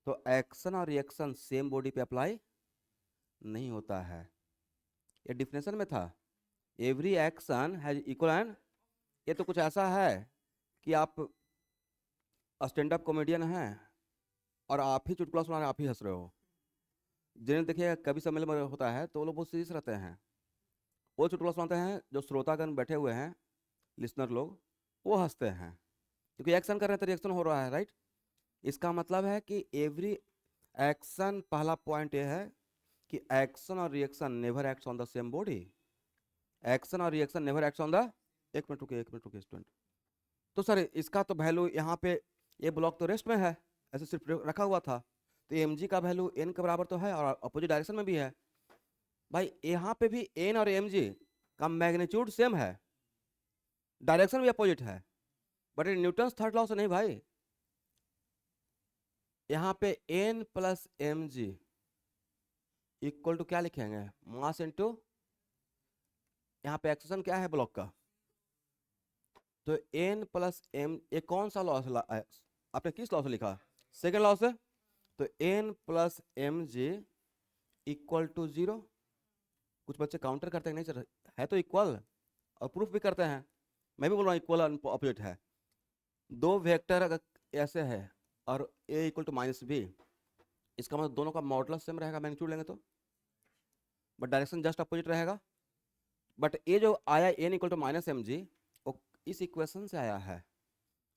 तो एक्शन और रिएक्शन सेम बॉडी पे अप्लाई नहीं होता है, ये डिफिनेशन में था। Every action has equal and, ये तो कुछ ऐसा है कि आप स्टैंड अप कॉमेडियन हैं और आप ही चुटकुला सुना रहे, आप ही हंस रहे हो। जिन्हें देखिए कभी सम्मेलन में होता है तो वो लोग बहुत सीरियस रहते हैं, वो चुटकुला सुनाते हैं, जो श्रोतागण बैठे हुए हैं, लिसनर लोग, वो हंसते हैं, क्योंकि एक्शन कर रहे हैं तो रिएक्शन हो रहा है, राइट। इसका मतलब है कि एवरी एक्शन, पहला पॉइंट ये है कि एक्शन और reaction never acts on the same body. Action और reaction never acts on the, एक मिनट रुकिए स्टूडेंट। तो सर इसका तो वैल्यू यहाँ पे, ये ब्लॉक तो रेस्ट में है, ऐसे सिर्फ रखा हुआ था, तो एम जी का वैल्यू एन के बराबर तो है और अपोजिट डायरेक्शन में भी है। भाई यहाँ पे भी एन और एम जी का मैग्नीट्यूड सेम है, डायरेक्शन भी अपोजिट है, बट न्यूटन थर्ड लॉ से नहीं भाई। यहाँ पे N plus M G equal to क्या लिखेंगे, मास इनटू, यहाँ पे एक्सेशन क्या है ब्लॉक का, तो एन प्लस एम, ये कौन सा लॉ से आपने किस लॉ से लिखा, सेकेंड लॉ से। तो N plus M J equal to 0। कुछ बच्चे काउंटर करते हैं, नहीं सर है तो इक्वल, और प्रूफ भी करते हैं, मैं भी बोल रहा हूँ इक्वल अपोजिट है। दो वेक्टर अगर ऐसे है और ए इक्वल टू माइनस बी, इसका मतलब दोनों का मॉडुलस सेम रहेगा, मैग्नीट्यूड लेंगे तो, बट डायरेक्शन जस्ट अपोजिट रहेगा। बट ये जो आया N equal to minus M G, वो इस इक्वेशन से आया है।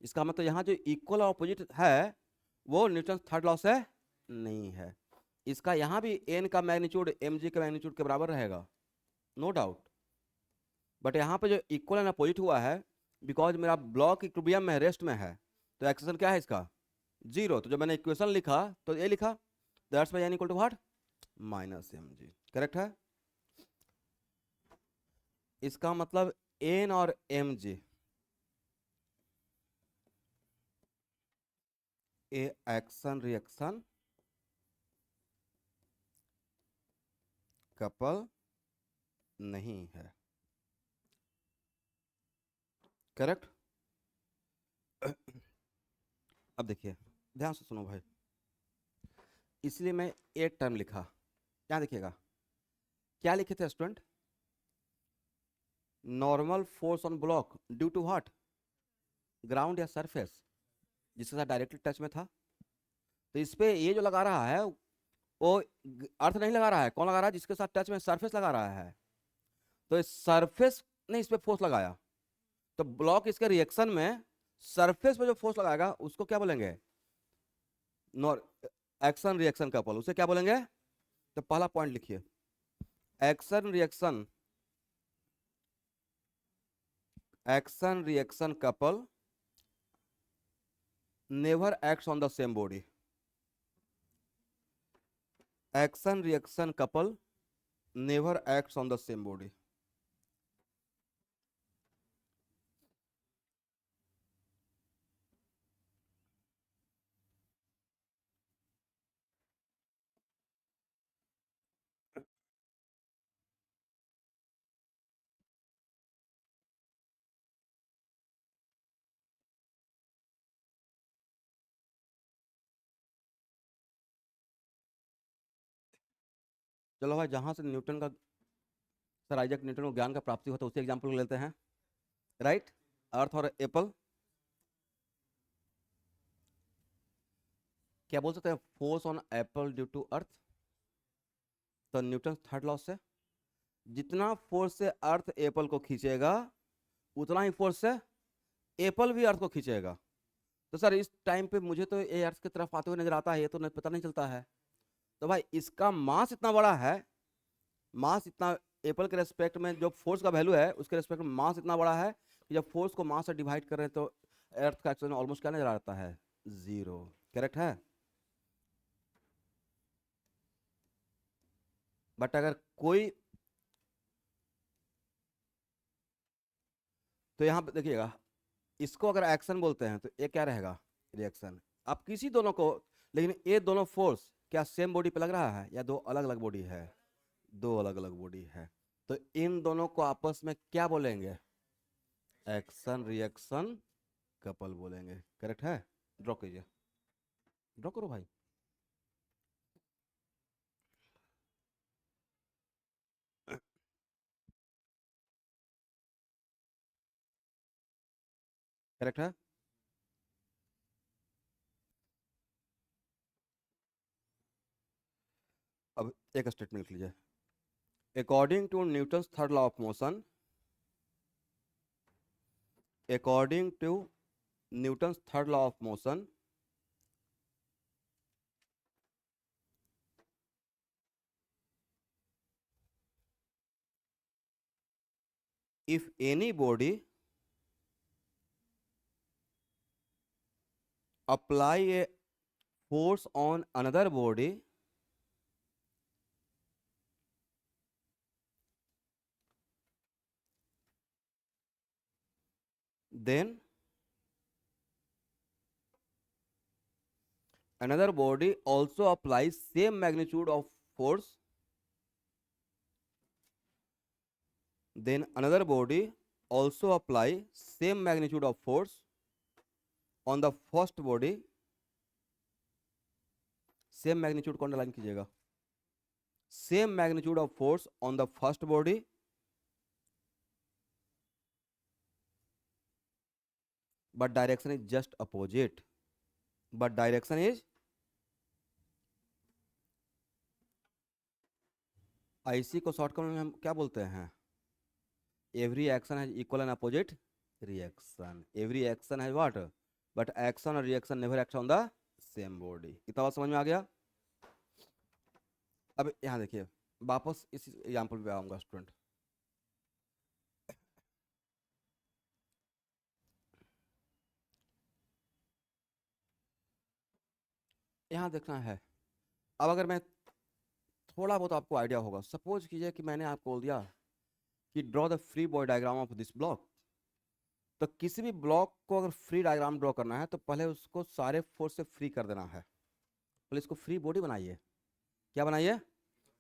इसका मतलब यहाँ जो इक्वल और अपोजिट है वो न्यूटन थर्ड लॉ से नहीं है। इसका यहाँ भी एन का मैग्नीट्यूड एम जी के मैग्नीट्यूड के बराबर रहेगा, नो डाउट। बट यहाँ पे जो इक्वल एंड अपोजिट हुआ है, बिकॉज मेरा ब्लॉक इक्विलिब्रियम में, रेस्ट में है, तो एक्सेशन क्या है इसका, 0। तो जब मैंने इक्वेशन लिखा तो ये लिखा, that's why N equal to what, minus M G, correct है। इसका मतलब एन और M G a action reaction couple नहीं है, करेक्ट। अब देखिए ध्यान से सुनो भाई, इसलिए मैं एक टर्म लिखा, क्या देखिएगा, क्या लिखे थे student, normal force on block due to what, ground या सरफेस जिसके साथ डायरेक्टली टच में था। तो इस पे ये जो लगा रहा है वो अर्थ नहीं लगा रहा है, कौन लगा रहा है, जिसके साथ टच में सरफेस लगा रहा है। तो इस सरफेस ने इस पे फोर्स लगाया, तो ब्लॉक इसके रिएक्शन में सरफेस पे जो फोर्स लगाएगा उसको क्या बोलेंगे, नॉर एक्शन रिएक्शन कपल, उसे क्या बोलेंगे। तो पहला पॉइंट लिखिए, action reaction, action reaction couple never acts on the same body. Action reaction couple never acts on the same body. चलो भाई, जहां से न्यूटन का, सर आइजैक न्यूटन को ज्ञान का प्राप्ति होता है, उसी एग्जाम्पल लेते हैं, राइट। अर्थ और एप्पल, क्या बोल सकते हैं, force on apple due to earth. तो न्यूटन थर्ड लॉ से जितना फोर्स से अर्थ एप्पल को खींचेगा उतना ही फोर्स से एप्पल भी अर्थ को खींचेगा। तो सर इस टाइम पे मुझे तो ये अर्थ की तरफ आते हुए नजर आता है, ये तो पता नहीं चलता है। तो भाई इसका मास इतना बड़ा है, मास इतना, एप्पल के रेस्पेक्ट में जो फोर्स का वैल्यू है उसके रेस्पेक्ट में मास इतना बड़ा है कि जब फोर्स को मास से डिवाइड कर रहे हैं तो अर्थ का एक्शन ऑलमोस्ट क्या नजर आता है, जीरो। करेक्ट है। बट अगर कोई, तो यहाँ पे देखिएगा, इसको अगर एक्शन बोलते हैं तो ये क्या रहेगा, रिएक्शन। अब किसी दोनों को, लेकिन ये दोनों फोर्स क्या सेम बॉडी पे लग रहा है या दो अलग अलग बॉडी है, दो अलग अलग बॉडी है। तो इन दोनों को आपस में क्या बोलेंगे, एक्शन रिएक्शन कपल बोलेंगे। करेक्ट है। ड्रॉ कीजिए, ड्रॉ करो भाई। करेक्ट है। अब एक स्टेटमेंट लिख लीजिए, according to Newton's third law of motion, according to Newton's third law of motion, if any body apply a force on another body, then another body also applies same magnitude of force, then another body also apply same magnitude of force on the first body, same magnitude को underline कीजिएगा, same magnitude of force on the first body but direction is just opposite, but direction is, आईसी को shortcut में हम क्या बोलते हैं, every action has equal and opposite reaction, every action has what, but action और reaction never act on the same body. इतना बात समझ में आ गया। अब यहाँ देखिए, वापस इस एग्जाम्पल पे आऊंगा स्टूडेंट। यहाँ देखना है, अब अगर मैं थोड़ा बहुत आपको आइडिया होगा, सपोज कीजिए कि मैंने आपको बोल दिया कि draw the free body diagram of this block. तो किसी भी ब्लॉक को अगर फ्री डायग्राम ड्रॉ करना है तो पहले उसको सारे फोर्स से फ्री कर देना है, पहले इसको फ्री बॉडी बनाइए। क्या बनाइए,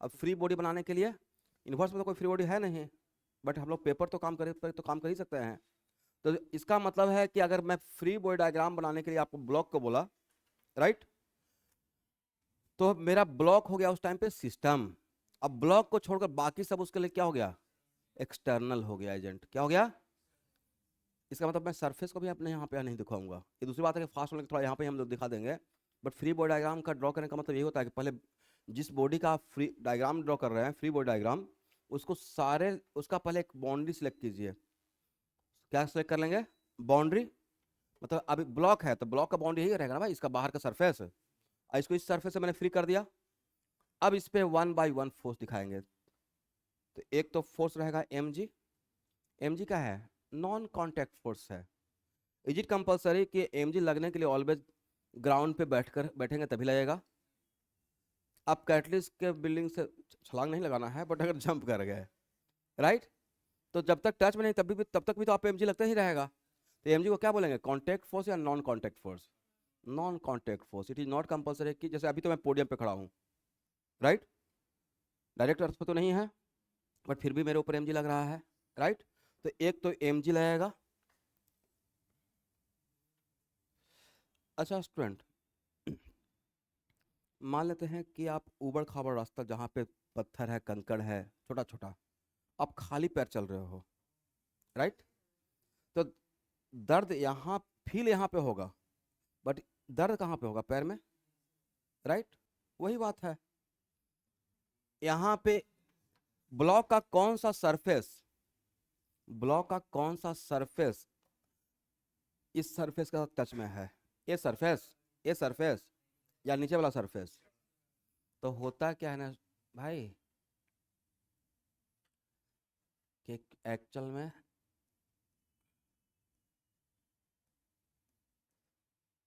अब फ्री बॉडी बनाने के लिए यूनिवर्स में तो कोई फ्री बॉडी है नहीं, बट हम लोग पेपर तो काम कर ही सकते हैं। तो इसका मतलब है कि अगर मैं फ्री बॉडी डायग्राम बनाने के लिए आपको ब्लॉक को बोला, राइट, तो मेरा ब्लॉक हो गया उस टाइम पे सिस्टम। अब ब्लॉक को छोड़कर बाकी सब उसके लिए क्या हो गया, एक्सटर्नल हो गया एजेंट। क्या हो गया, इसका मतलब मैं सरफेस को भी अपने यहाँ पे नहीं दिखाऊंगा। ये दूसरी बात है कि फास्ट होने थोड़ा यहाँ पे हम लोग दिखा देंगे, बट फ्री बॉडी डायग्राम का ड्रॉ करने का मतलब ये होता है कि पहले जिस बॉडी का आप फ्री डायग्राम ड्रॉ कर रहे हैं, फ्री बॉडी डायग्राम, उसको सारे, उसका पहले एक बाउंड्री सिलेक्ट कीजिए। क्या सिलेक्ट कर लेंगे, बाउंड्री। मतलब अभी ब्लॉक है तो ब्लॉक का बाउंड्री यही रहेगा ना भाई, इसका बाहर का सरफेस। इसको इस सरफेस से मैंने फ्री कर दिया। अब इस पे 1 बाई 1 फोर्स दिखाएंगे। तो एक तो फोर्स रहेगा mg, mg क्या है, नॉन कॉन्टैक्ट फोर्स है। इज इट कंपलसरी कि mg लगने के लिए ऑलवेज ग्राउंड पे बैठेंगे तभी लगेगा। आप कैटलिस्ट के बिल्डिंग से छलांग नहीं लगाना है, बट अगर जंप कर गए, राइट, तो जब तक टच में नहीं तब तक भी तो आप mg लगता ही रहेगा। तो mg को क्या बोलेंगे, कॉन्टैक्ट फोर्स या non contact force, non contact force. It is not compulsory कि जैसे अभी तो मैं पोडियम पे खड़ा हूँ, राइट, डायरेक्ट अर्थ पे तो नहीं है, बट फिर भी मेरे ऊपर mg लग रहा है, राइट। तो एक तो mg लगेगा। अच्छा स्टूडेंट, मान लेते हैं कि आप ऊबड़ खाबड़ रास्ता, जहाँ पे पत्थर है, कंकड़ है, छोटा छोटा, आप खाली पैर चल रहे हो, राइट। तो दर्द यहाँ, फील यहाँ पे होगा, बट दर्द कहाँ पे होगा, पैर में। राइट, वही बात है। यहाँ पे ब्लॉक का कौन सा सरफेस, ब्लॉक का कौन सा सरफेस इस सरफेस का टच में है, ये सरफेस, ये सरफेस या नीचे वाला सरफेस। तो होता क्या है ना भाई, कि एक्चुअल में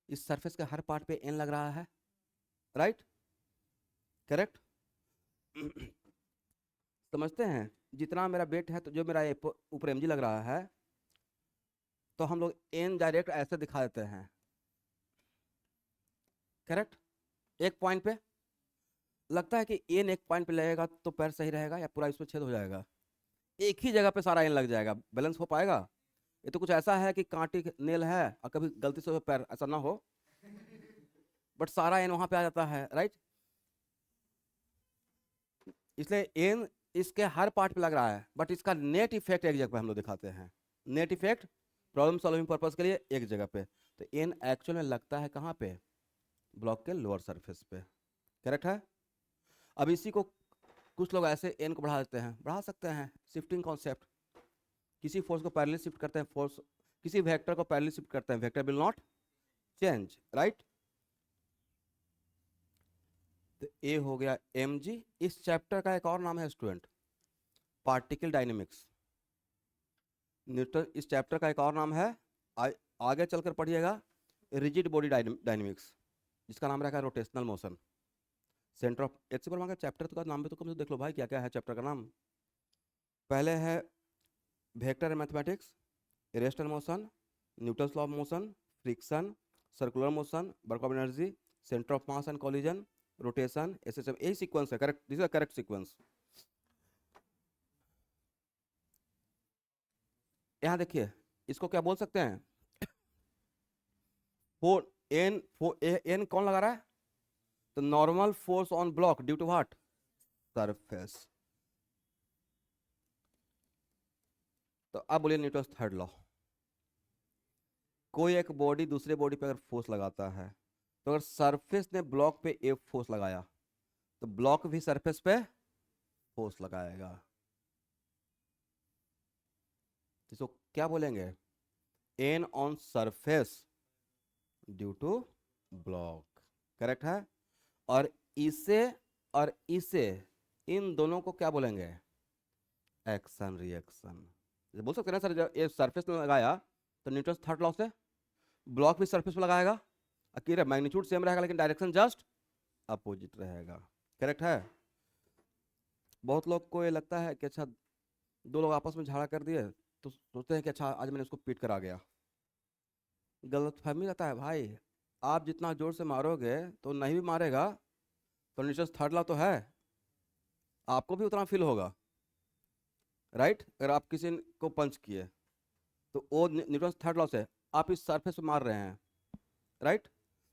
इस सरफेस के हर पार्ट पे एन लग रहा है, राइट, करेक्ट। समझते हैं, जितना मेरा वेट है तो जो मेरा ऊपर एम जी लग रहा है, तो हम लोग एन डायरेक्ट ऐसे दिखा देते हैं, करेक्ट। एक पॉइंट पे लगता है कि एन एक पॉइंट पे लगेगा तो पैर सही रहेगा या पूरा इसमें छेद हो जाएगा, एक ही जगह पे सारा एन लग जाएगा, बैलेंस हो पाएगा? ये तो कुछ ऐसा है कि कांटे नेल है और कभी गलती से पैर ऐसा ना हो, बट सारा एन वहां पे आ जाता है, राइट। इसलिए एन इसके हर पार्ट पे लग रहा है, बट इसका नेट इफेक्ट एक जगह पे हम लोग दिखाते हैं, net effect problem solving purpose के लिए एक जगह पे। तो एन एक्चुअल में लगता है कहाँ पे, ब्लॉक के लोअर सरफेस पे, करेक्ट है। अब इसी को कुछ लोग ऐसे एन को बढ़ा देते हैं, बढ़ा सकते हैं, शिफ्टिंग कॉन्सेप्ट, किसी फोर्स को पैरेलली शिफ्ट करते हैं, फोर्स किसी वेक्टर को पैरेलली शिफ्ट करते हैं, vector will not change, right. तो ए हो गया एम जी। इस चैप्टर का एक और नाम है स्टूडेंट, पार्टिकल डायनेमिक्स। न्यूटन, इस चैप्टर का एक और नाम है, आगे चलकर पढ़िएगा, रिजिड बॉडी डायनेमिक्स, जिसका नाम रखा है rotational motion. Centre of H पर मांगा चैप्टर का नाम भी तो कम देख लो भाई, क्या क्या है चैप्टर का नाम। पहले है वेक्टर मैथमेटिक्स, इरेस्टर motion, Newton law of motion, friction, circular motion, work of energy, centre of mass and collision, rotation, SSM, यही सीक्वेंस है, correct, this is correct sequence. यहाँ देखिए, इसको क्या बोल सकते हैं, फोर एन, एन कौन लगा रहा है, तो normal force on block due to what, surface. तो अब बोलिए न्यूटन थर्ड लॉ, कोई एक बॉडी दूसरे बॉडी पे अगर फोर्स लगाता है, तो अगर सरफेस ने ब्लॉक पे एक फोर्स लगाया, तो ब्लॉक भी सरफेस पे फोर्स लगाएगा। इसको क्या बोलेंगे, N on surface due to block, correct है। और इसे और इसे, इन दोनों को क्या बोलेंगे, एक्शन रिएक्शन। बोल सकते हैं ना सर, जब ये सरफेस में लगाया तो न्यूटन थर्ड लॉ से ब्लॉक भी सरफेस पे लगाएगा, अकेले मैग्नीट्यूड सेम रहेगा लेकिन डायरेक्शन जस्ट अपोजिट रहेगा, करेक्ट है। बहुत लोग को ये लगता है कि अच्छा, दो लोग आपस में झगड़ा कर दिए तो सोचते हैं कि अच्छा आज मैंने उसको पीट कर आ गया, गलत फहमी रहता है भाई। आप जितना जोर से मारोगे तो नहीं भी मारेगा, तो न्यूटन थर्ड लॉ तो है, आपको भी उतना फील होगा, राइट। अगर आप किसी को पंच किए तो वो न्यूटन थर्ड लॉ से आप इस सरफेस पे मार रहे हैं, राइट,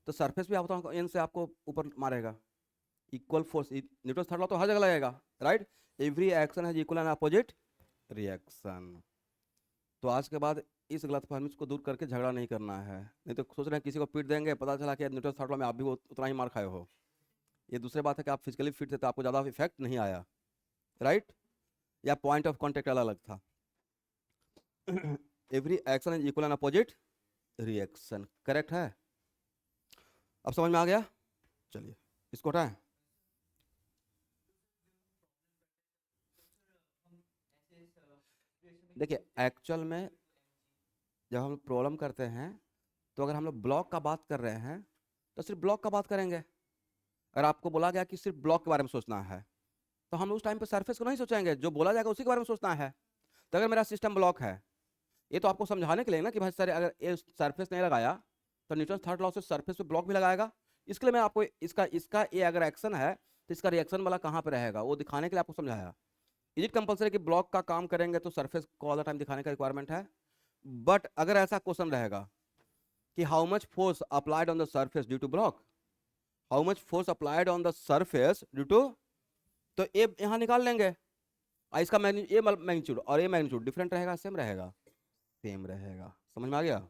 तो सरफेस भी आप एन से आपको ऊपर मारेगा, equal force, Newton third law तो हर जगह लगेगा, right. Every action has equal and opposite reaction. तो आज के बाद इस गलतफहमी को दूर करके झगड़ा नहीं करना है, नहीं तो सोच रहे हैं किसी को पीट देंगे, पता चला कि न्यूटन थर्ड लॉ में आप भी उतना ही मार खाए हो। ये दूसरी बात है कि आप फिजिकली फिट थे तो आपको ज़्यादा इफेक्ट नहीं आया, राइट, या पॉइंट ऑफ कॉन्टेक्ट अलग अलग था। Every action is equal and opposite reaction, correct है। अब समझ में आ गया, चलिए इसको हटाएं। देखिए एक्चुअल में जब हम प्रॉब्लम करते हैं, तो अगर हम लोग ब्लॉक का बात कर रहे हैं तो सिर्फ ब्लॉक का बात करेंगे। अगर आपको बोला गया कि सिर्फ ब्लॉक के बारे में सोचना है, तो हम उस टाइम पे सरफेस को नहीं सोचेंगे, जो बोला जाएगा उसी के बारे में सोचना है। तो अगर मेरा सिस्टम ब्लॉक है, ये तो आपको समझाने के लिए ना कि भाई सर अगर ये सरफेस नहीं लगाया तो न्यूटन थर्ड लॉ से सरफेस पे ब्लॉक भी लगाएगा, इसके लिए मैं आपको इसका इसका ये अगर एक्शन है तो इसका रिएक्शन वाला कहाँ पे रहेगा वो दिखाने के लिए आपको समझाया। इज इट कंपलसरी कि ब्लॉक का काम करेंगे तो सरफेस को ऑल द टाइम दिखाने का रिक्वायरमेंट है? बट अगर ऐसा क्वेश्चन रहेगा कि how much force applied on the surface due to block, how much force applied on the surface due to, तो ये यहाँ निकाल लेंगे, इसका ये मैग्नीट्यूड और ये मैग्नीट्यूड डिफरेंट रहेगा सेम रहेगा, सेम रहेगा। समझ में आ गया?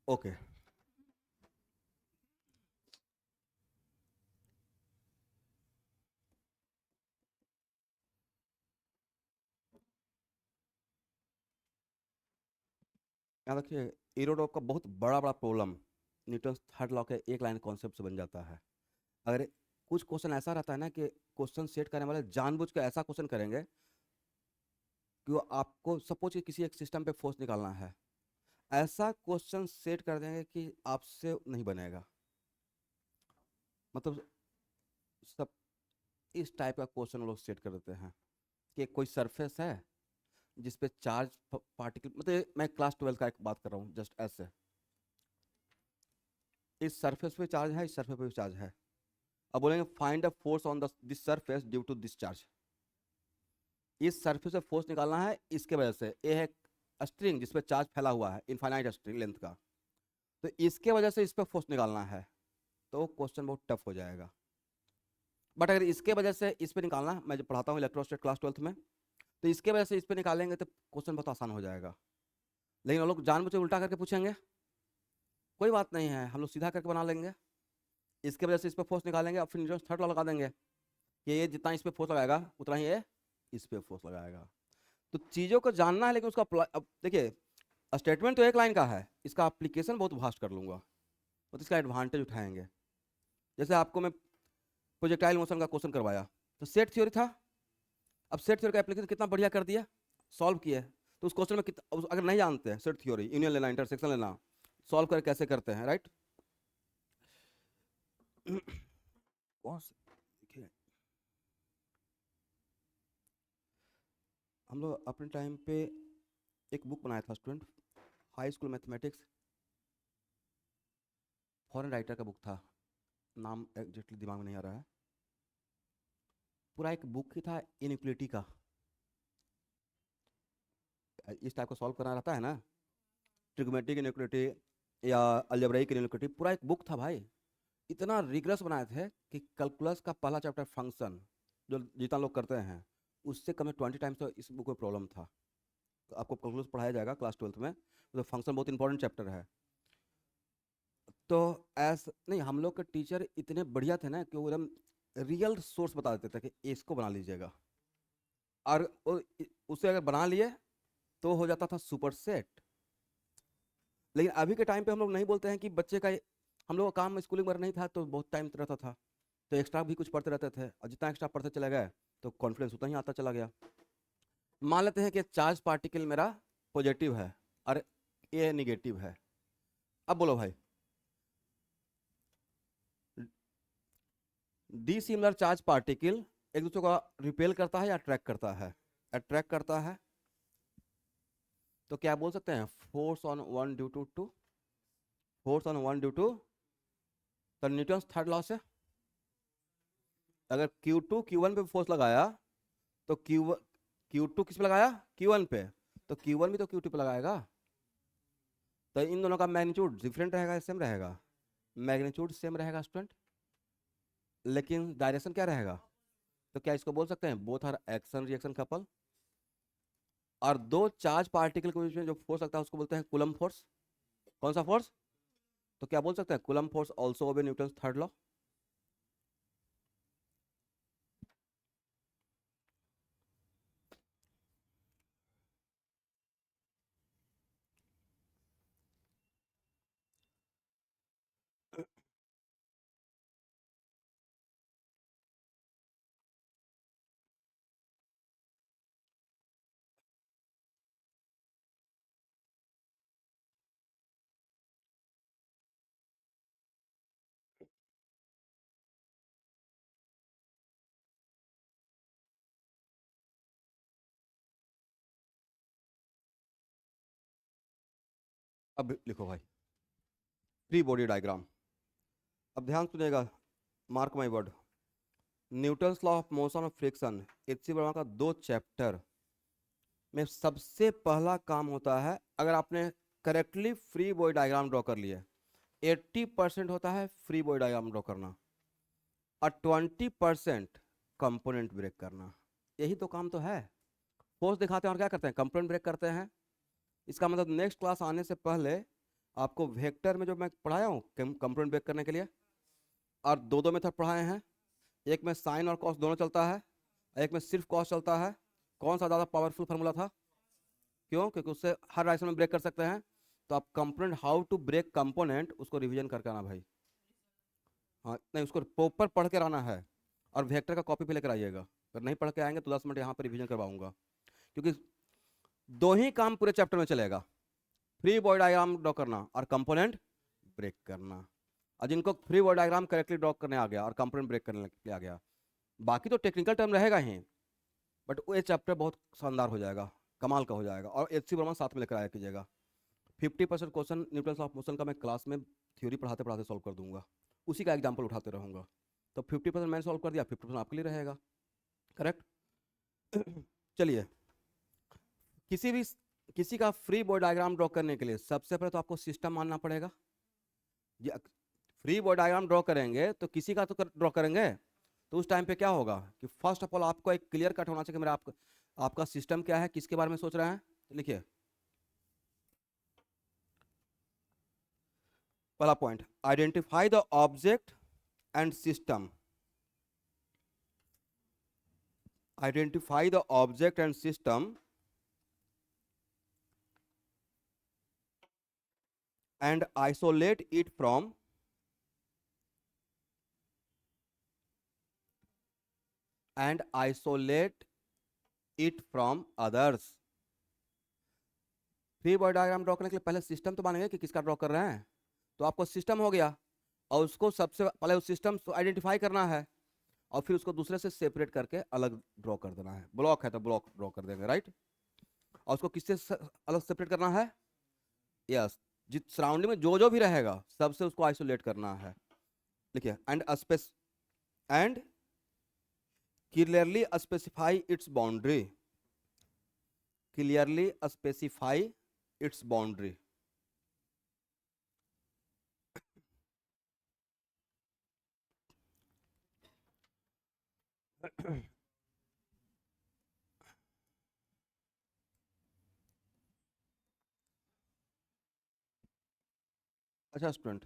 ओके यहाँ देखिए, एरोडॉप का बहुत बड़ा बड़ा प्रॉब्लम न्यूटन थर्ड लॉ के एक लाइन कॉन्सेप्ट से बन जाता है। अगर कुछ क्वेश्चन ऐसा रहता है ना कि क्वेश्चन सेट करने वाले जानबूझ के ऐसा क्वेश्चन करेंगे कि वो आपको सपोज कि किसी एक सिस्टम पे फोर्स निकालना है, ऐसा क्वेश्चन सेट कर देंगे कि आपसे नहीं बनेगा। मतलब सब इस टाइप का क्वेश्चन लोग सेट कर देते हैं कि कोई सरफेस है जिस पे चार्ज पार्टिकल, मतलब मैं क्लास 12 का एक बात कर रहा हूँ जस्ट ऐसे, इस सरफेस पे चार्ज है, इस सरफेस पे चार्ज है। अब बोलेंगे find a force on this surface due to this charge. इस सरफेस से फोर्स निकालना है इसके वजह से, ये है स्ट्रिंग जिसपे चार्ज फैला हुआ है इनफाइनाइट स्ट्रिंग लेंथ का, तो इसके वजह से इस पर फोर्स निकालना है, तो क्वेश्चन बहुत टफ हो जाएगा। बट अगर इसके वजह से इस पे निकालना, मैं जब पढ़ाता हूँ इलेक्ट्रोस्टैटिक क्लास 12 में, तो इसके वजह से इस पे निकालेंगे तो क्वेश्चन बहुत आसान हो जाएगा। लेकिन वो लोग जानबूझ के उल्टा करके पूछेंगे, कोई बात नहीं है, हम लोग सीधा करके बना लेंगे। इसके वजह से इस पर फोर्स निकालेंगे और फिर न्यूटन थर्ड लॉ लगा देंगे कि ये जितना इस पे फोर्स लगाएगा उतना ही ये इस पे फोर्स लगाएगा। तो चीज़ों को जानना है, लेकिन उसका अब देखिए, स्टेटमेंट तो एक लाइन का है, इसका एप्लीकेशन बहुत वास्ट कर लूंगा, तो इसका एडवांटेज उठाएंगे। जैसे आपको मैं प्रोजेक्टाइल मोशन का क्वेश्चन करवाया, तो सेट थ्योरी था, अब सेट थ्योरी का एप्लीकेशन कितना बढ़िया कर दिया, सॉल्व किया। तो उस क्वेश्चन में कितना, अगर नहीं जानते हैं सेट थ्योरी, यूनियन लेना, इंटरसेक्शन लेना, सॉल्व कर कैसे करते हैं, राइट। कौन से देखिए, हम लोग अपने टाइम पे एक बुक बनाया था student, high school mathematics, foreign writer का बुक था, नाम एग्जैक्टली दिमाग में नहीं आ रहा है, पूरा एक बुक ही था इनइक्वलिटी का, इस टाइप का सॉल्व करना रहता है ना, ट्रिग्मेट्रिक इनइक्वलिटी या अलजेब्राइक इनइक्वलिटी, पूरा एक बुक था भाई। इतना रिग्रेस बनाए थे कि कैलकुलस का पहला चैप्टर फंक्शन जो जितना लोग करते हैं उससे कम 20 टाइम्स तो इस बुक में प्रॉब्लम था। तो आपको कैलकुलस पढ़ाया जाएगा क्लास 12 में, तो फंक्शन बहुत इंपॉर्टेंट चैप्टर है। तो ऐस नहीं, हम लोग के टीचर इतने बढ़िया थे ना कि वो एकदम रियल सोर्स बता देते थे कि इसको बना लीजिएगा, और उसे अगर बना लिए तो हो जाता था सुपर सेट। लेकिन अभी के टाइम पे हम लोग नहीं बोलते हैं कि बच्चे का, हम लोग का काम स्कूलिंग में नहीं था तो बहुत टाइम रहता था, तो एक्स्ट्रा भी कुछ पढ़ते रहते थे, और जितना एक्स्ट्रा पढ़ते चले गए तो कॉन्फिडेंस उतना ही आता चला गया। मान लेते हैं कि चार्ज पार्टिकल मेरा पॉजिटिव है और ये निगेटिव है। अब बोलो भाई, डी सिमिलर चार्ज पार्टिकल एक दूसरे को रिपेल करता है या अट्रैक्ट करता है? अट्रैक्ट करता है। तो क्या बोल सकते हैं, force on one due to two, force on one due to, तो न्यूटन थर्ड लॉ से अगर Q2 Q1 पे फोर्स लगाया तो Q2 किस पे लगाया, Q1 पे, तो Q1 भी तो Q2 पे लगाएगा। तो इन दोनों का मैग्नीट्यूड डिफरेंट रहेगा या सेम रहेगा? मैग्नीट्यूड सेम रहेगा स्टूडेंट, लेकिन डायरेक्शन क्या रहेगा? तो क्या इसको बोल सकते हैं both are action reaction couple? और दो चार्ज पार्टिकल के बीच में जो फोर्स लगता है उसको बोलते हैं कूलम फोर्स। कौन सा फोर्स? तो क्या बोल सकते हैं, Coulomb force also obey Newton third law. अब लिखो भाई, फ्री बॉडी डायग्राम। अब ध्यान सुनिएगा, mark my word, Newton's law of motion of friction, H C. Verma का 2 चैप्टर में सबसे पहला काम होता है, अगर आपने correctly free body diagram draw कर लिए, 80% होता है फ्री बॉडी डायग्राम ड्रॉ करना, और 20% कंपोनेंट ब्रेक करना। यही तो काम तो है। फोर्स दिखाते हैं और क्या करते हैं, कंपोनेंट ब्रेक करते हैं। इसका मतलब नेक्स्ट क्लास आने से पहले आपको वेक्टर में जो मैं पढ़ाया हूँ कंपोनेंट ब्रेक करने के लिए, और दो दो मेथड पढ़ाए हैं, एक में साइन और कॉस दोनों चलता है, एक में सिर्फ कॉस चलता है। कौन सा ज़्यादा पावरफुल फार्मूला था? क्यों? क्योंकि उससे हर डायरेक्शन में ब्रेक कर सकते हैं, तो आप component how to break component उसको रिवीजन करके आना भाई। हाँ नहीं, उसको प्रॉपर पढ़ के आना है, और वेक्टर का कॉपी पे लेकर आइएगा। अगर नहीं पढ़ के आएंगे तो 10 मिनट यहाँ पर रिवीजन करवाऊंगा, क्योंकि दो ही काम पूरे चैप्टर में चलेगा, फ्री बॉडी डायग्राम ड्रॉ करना और कंपोनेंट ब्रेक करना। और जिनको free body diagram correctly draw करने आ गया और कंपोनेंट ब्रेक करने के आ गया, बाकी तो टेक्निकल टर्म रहेगा ही, बट वो ये चैप्टर बहुत शानदार हो जाएगा, कमाल का हो जाएगा। और एच सी वर्मा साथ में लेकर आया कीजिएगा। 50% क्वेश्चन न्यूटन ऑफ मोशन का मैं क्लास में थ्योरी पढ़ाते पढ़ाते सॉल्व कर दूंगा, उसी का एग्जाम्पल उठाते रहूँगा। तो 50% मैंने सॉल्व कर दिया, 50% आपके लिए रहेगा। करेक्ट। चलिए, किसी का फ्री बॉडी डायग्राम ड्रॉ करने के लिए सबसे पहले तो आपको सिस्टम मानना पड़ेगा। ये फ्री बॉडी डायग्राम ड्रॉ करेंगे तो किसी का तो ड्रॉ करेंगे, तो उस टाइम पे क्या होगा कि फर्स्ट ऑफ ऑल आपको एक क्लियर कट होना चाहिए कि मेरा आपका सिस्टम क्या है, किसके बारे में सोच रहे हैं। लिखिए, पहला point, identify the object and system. Identify the object and system and isolate it from others। Free body diagram draw करने के लिए पहले सिस्टम तो मानेंगे कि किसका ड्रॉ कर रहे हैं, तो आपको सिस्टम हो गया, और उसको सबसे पहले उस सिस्टम को आइडेंटिफाई करना है, और फिर उसको दूसरे से सेपरेट करके अलग ड्रॉ कर देना है। ब्लॉक है तो ब्लॉक ड्रॉ कर देंगे, राइट। और उसको किससे अलग सेपरेट करना है, यस, जिस सराउंडिंग में जो जो भी रहेगा सबसे उसको आइसोलेट करना है। लिखिए, and clearly specify it's boundary. Clearly specify it's boundary. अच्छा स्टूडेंट,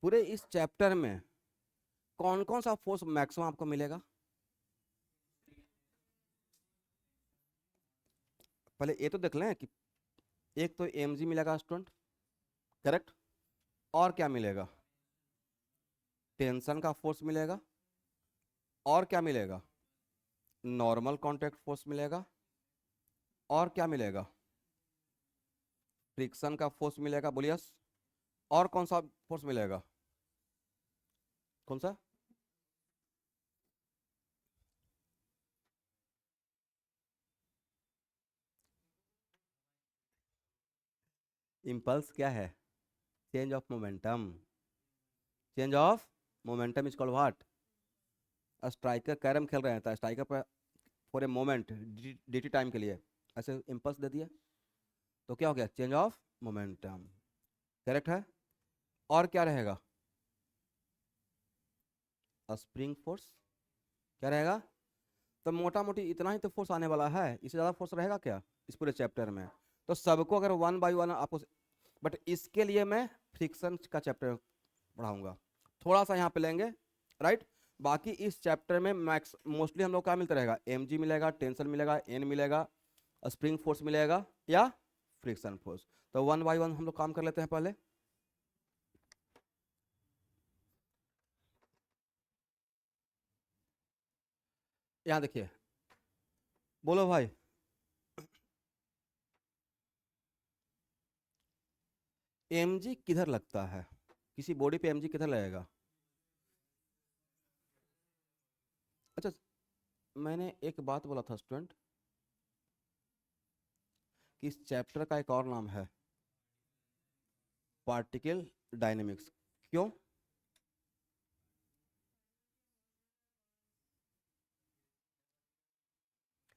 पूरे इस चैप्टर में कौन कौन सा फोर्स मैक्सिमम आपको मिलेगा? पहले ये तो देख लें कि एक तो mg मिलेगा स्टूडेंट, करेक्ट। और क्या मिलेगा? टेंशन का फोर्स मिलेगा। और क्या मिलेगा? नॉर्मल कांटेक्ट फोर्स मिलेगा। और क्या मिलेगा? फ्रिक्शन का फोर्स मिलेगा। बोलिए। और कौन सा फोर्स मिलेगा? कौन सा? इम्पल्स क्या है? Change of momentum. Change of momentum is called what? Striker carrom खेल रहे हैं तो स्ट्राइकर पर for a moment dt time के लिए ऐसे इम्पल्स दे दिया, तो क्या हो गया? Change of momentum. करेक्ट है। और क्या रहेगा? Spring force. क्या रहेगा? तो मोटा मोटी इतना ही तो फोर्स आने वाला है, इससे ज़्यादा फोर्स रहेगा क्या इस पूरे चैप्टर में? तो सबको अगर वन बाय वन आपको, बट इसके लिए मैं फ्रिक्शन का चैप्टर पढ़ाऊंगा, थोड़ा सा यहाँ पे लेंगे, राइट। बाकी इस चैप्टर में मैक्स मोस्टली हम लोग का मिलता रहेगा, mg मिलेगा, टेंशन मिलेगा, n मिलेगा, स्प्रिंग फोर्स मिलेगा या फ्रिक्शन फोर्स। तो वन बाय वन हम लोग काम कर लेते हैं पहले। यहाँ देखिए, बोलो भाई। mg किधर लगता है? किसी बॉडी पे mg किधर लगेगा? अच्छा, मैंने एक बात बोला था स्टूडेंट कि इस चैप्टर का एक और नाम है पार्टिकल डायनेमिक्स। क्यों?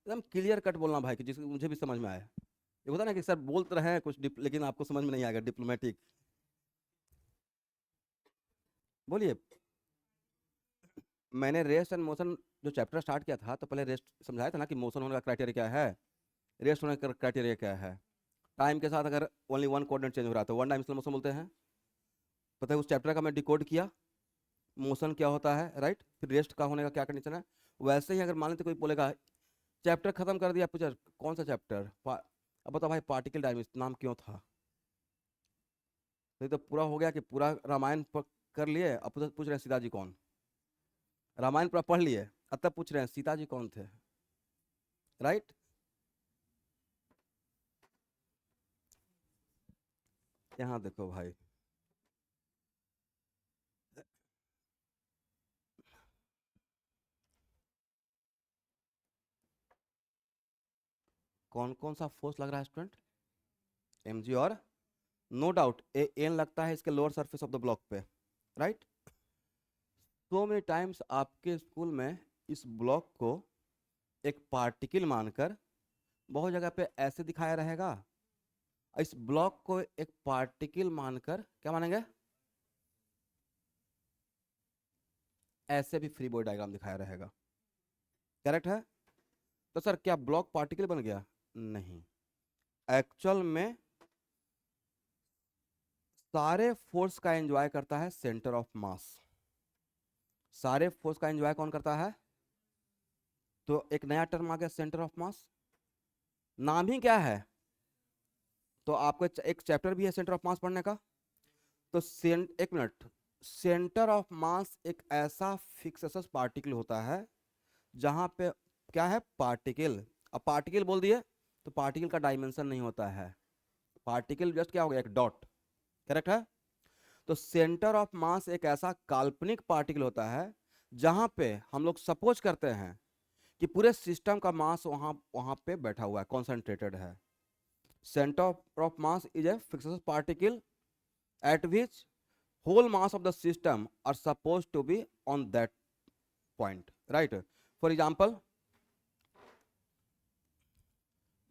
एकदम क्लियर कट बोलना भाई, कि जिसको मुझे भी समझ में आया। ये होता ना कि सर बोलते रहे कुछ लेकिन आपको समझ में नहीं आएगा, डिप्लोमेटिक। बोलिए। मैंने रेस्ट एंड मोशन जो चैप्टर स्टार्ट किया था तो पहले रेस्ट समझाया था ना कि मोशन होने का क्राइटेरिया क्या है, रेस्ट होने का क्राइटेरिया क्या है। टाइम के साथ अगर ओनली वन कोऑर्डिनेट चेंज हो रहा है तो वन डायमेंशनल मोशन बोलते हैं। पता है, उस चैप्टर का मैं डिकोड किया, मोशन क्या होता है, राइट। फिर रेस्ट का होने का क्या कंडीशन है। वैसे ही अगर मान लेते कोई बोलेगा चैप्टर खत्म कर दिया, पूछा कौन सा चैप्टर, अब बताओ भाई पार्टिकल डायनेमिक्स नाम क्यों था? तो ये तो पूरा हो गया कि पूरा रामायण कर लिए, अब तो पूछ रहे हैं सीता जी कौन। रामायण पूरा पढ़ लिए, अब तब पूछ रहे हैं सीता जी कौन थे, राइट? यहाँ देखो भाई, कौन कौन सा फोर्स लग रहा है स्टूडेंट? mg और नो डाउट ए एन लगता है इसके lower surface of the block पे, राइट? सो मेनी टाइम्स आपके स्कूल में इस ब्लॉक को एक पार्टिकल मानकर बहुत जगह पे ऐसे दिखाया रहेगा, इस ब्लॉक को एक पार्टिकल मानकर क्या मानेंगे? ऐसे भी फ्री बॉडी डायग्राम दिखाया रहेगा, करेक्ट है? तो सर क्या ब्लॉक पार्टिकल बन गया? नहीं, एक्चुअल में सारे फोर्स का एंजॉय करता है सेंटर ऑफ मास। सारे फोर्स का एंजॉय कौन करता है? तो एक नया टर्म आ गया सेंटर ऑफ मास, नाम ही क्या है? तो आपको एक चैप्टर भी है सेंटर ऑफ मास पढ़ने का। तो एक मिनट, सेंटर ऑफ मास एक ऐसा फिक्सेस पार्टिकल होता है जहां पे क्या है? पार्टिकल। अब पार्टिकल बोल दिए तो पार्टिकल का डायमेंशन नहीं होता है, पार्टिकल जस्ट क्या हो गया? एक डॉट, करेक्ट है? तो सेंटर ऑफ मास एक ऐसा काल्पनिक पार्टिकल होता है जहां पे हम लोग सपोज करते हैं कि पूरे सिस्टम का मास वहां वहां पे बैठा हुआ है, कॉन्सेंट्रेटेड है। Centre of mass is a fixes particle at which whole mass of the system are supposed to be on that point, right? For example,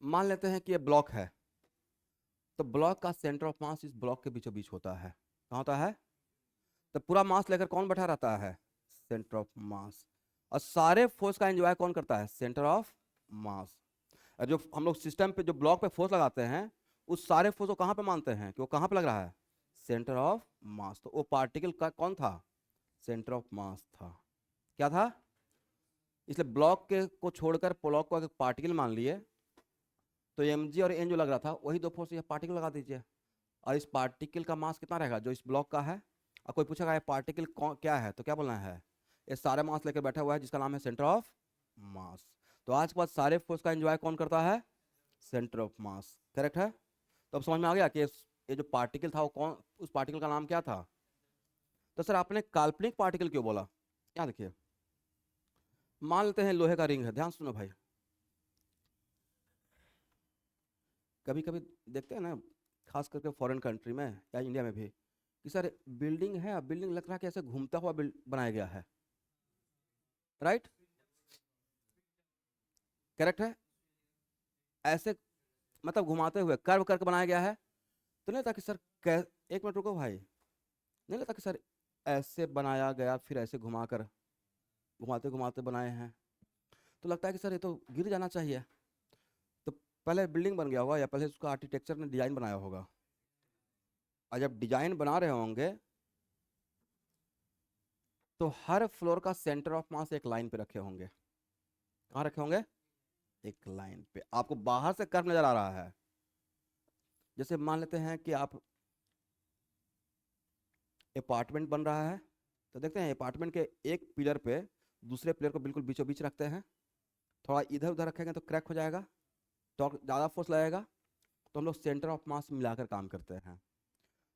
मान लेते हैं कि ये ब्लॉक है, तो ब्लॉक का सेंटर ऑफ मास इस ब्लॉक के बीचों बीच होता है। कहाँ होता है? तो पूरा मास लेकर कौन बैठा रहता है? सेंटर ऑफ मास। और सारे फोर्स का एंजॉय कौन करता है? सेंटर ऑफ मास। और जो हम लोग सिस्टम पे जो ब्लॉक पे फोर्स लगाते हैं, उस सारे फोर्स को कहाँ पे मानते हैं कि वो कहाँ पे लग रहा है? सेंटर ऑफ मास। तो वो पार्टिकल का कौन था? सेंटर ऑफ मास था। क्या था? इसलिए ब्लॉक के को छोड़कर ब्लॉक को अगर पार्टिकल मान लिए तो mg और n जो लग रहा था वही दो फोर्स ये पार्टिकल लगा दीजिए, और इस पार्टिकल का मास कितना रहेगा जो इस ब्लॉक का है? और कोई पूछेगा ये पार्टिकल क्या है, तो क्या बोलना है? ये सारे मास लेकर बैठा हुआ है जिसका नाम है सेंटर ऑफ मास। तो आज के बाद सारे फोर्स का एंजॉय कौन करता है? सेंटर ऑफ मास, करेक्ट है? तो अब समझ में आ गया कि ये जो पार्टिकल था वो कौन, उस पार्टिकल का नाम क्या था? तो सर आपने काल्पनिक पार्टिकल क्यों बोला? क्या देखिए, मान लेते हैं लोहे का रिंग है, ध्यान सुनो भाई। कभी कभी देखते हैं ना, खास करके फॉरेन कंट्री में या इंडिया में भी, कि सर बिल्डिंग है, बिल्डिंग लग रहा है कि ऐसे घूमता हुआ बनाया गया है, राइट? करेक्ट है? ऐसे मतलब घुमाते हुए कर्व करके बनाया गया है। तो नहीं था कि सर एक मिनट रुको भाई, नहीं लगता कि सर ऐसे बनाया गया फिर ऐसे घुमाकर घुमाते घुमाते बनाए हैं, तो लगता है कि सर ये तो गिर जाना चाहिए। तो पहले बिल्डिंग बन गया होगा या पहले उसका आर्किटेक्चर ने डिजाइन बनाया होगा, और जब डिजाइन बना रहे होंगे तो हर फ्लोर का सेंटर ऑफ मास एक लाइन पे रखे होंगे। कहाँ रखे होंगे? एक लाइन पे। आपको बाहर से कर्व नजर आ रहा है, जैसे मान लेते हैं कि आप अपार्टमेंट बन रहा है, तो देखते हैं अपार्टमेंट के एक पिलर पे दूसरे पिलर को बिल्कुल बीचों बीच रखते हैं, थोड़ा इधर उधर रखेंगे तो क्रैक हो जाएगा, तो ज़्यादा फोर्स लगेगा। तो हम लोग सेंटर ऑफ मास मिलाकर काम करते हैं।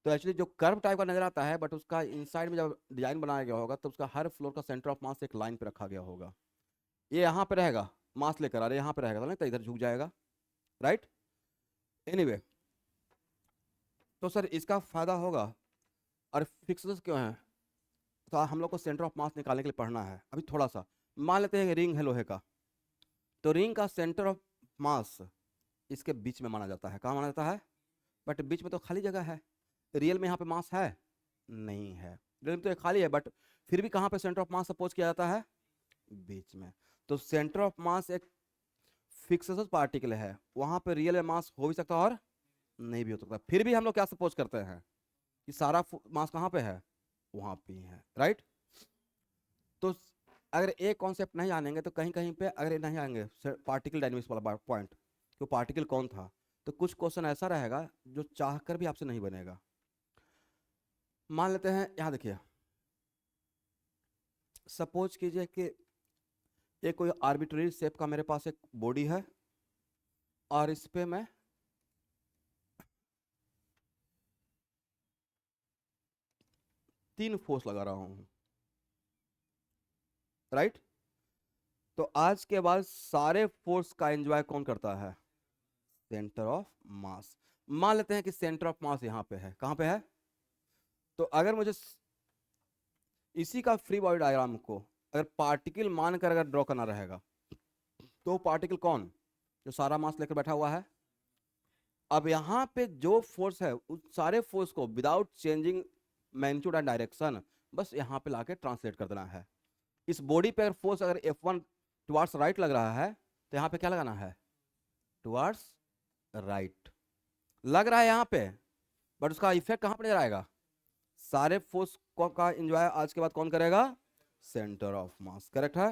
तो एक्चुअली जो कर्व टाइप का नजर आता है, बट उसका इनसाइड में जब डिजाइन बनाया गया होगा तो उसका हर फ्लोर का सेंटर ऑफ मास एक लाइन पे रखा गया होगा। ये यहाँ पे रहेगा मास लेकर, अरे यहाँ पे रहेगा तो नहीं तो इधर झुक जाएगा, राइट? एनीवे, तो सर इसका फायदा होगा। और फिक्सेस क्यों है? तो हम लोग को सेंटर ऑफ मास निकालने के लिए पढ़ना है अभी थोड़ा सा। मान लेते हैं रिंग है लोहे का, तो रिंग का सेंटर ऑफ मास इसके बीच में माना जाता है। कहाँ माना जाता है? बट बीच में तो खाली जगह है, रियल में यहाँ पे मास है नहीं है, रियल में तो ये खाली है, बट फिर भी कहाँ पे सेंटर ऑफ मास सपोज किया जाता है? बीच में। तो सेंटर ऑफ मास एक फिक्सेस पार्टिकल है, वहां पे रियल में मास हो भी सकता है और नहीं भी हो सकता, फिर भी हम लोग क्या सपोज करते हैं कि सारा मास कहाँ पे है? वहां पे ही है, राइट? तो अगर एक कॉन्सेप्ट नहीं जानेंगे तो कहीं कहीं पे अगर ये नहीं आएंगे पार्टिकल डायनेमिक्स वाला पॉइंट, तो पार्टिकल कौन था, तो कुछ क्वेश्चन ऐसा रहेगा जो चाहकर भी आपसे नहीं बनेगा। मान लेते हैं, यहाँ देखिए, सपोज कीजिए कि ये कोई आर्बिट्ररी शेप का मेरे पास एक बॉडी है और इस पे मैं तीन फोर्स लगा रहा हूं, राइट। तो आज के बाद सारे फोर्स का एंजॉय कौन करता है? सेंटर ऑफ मास। मान लेते हैं कि सेंटर ऑफ मास यहां पे है। कहां पे है? तो अगर मुझे इसी का फ्री बॉडी डायग्राम को अगर पार्टिकल मानकर अगर ड्रॉ करना रहेगा, तो पार्टिकल कौन? जो सारा मास लेकर बैठा हुआ है। अब यहाँ पे जो फोर्स है उस सारे फोर्स को without changing magnitude and direction बस यहाँ पे लाके ट्रांसलेट कर देना है। इस बॉडी पे अगर फोर्स अगर F1 टुवार्ड्स राइट लग रहा है तो यहाँ पे क्या लगाना है? टुवार्ड्स राइट लग रहा है यहाँ पे, बट उसका इफेक्ट कहाँ पर नजर आएगा? सारे फोर्स का एंजॉय आज के बाद कौन करेगा? Centre of mass. करेक्ट है।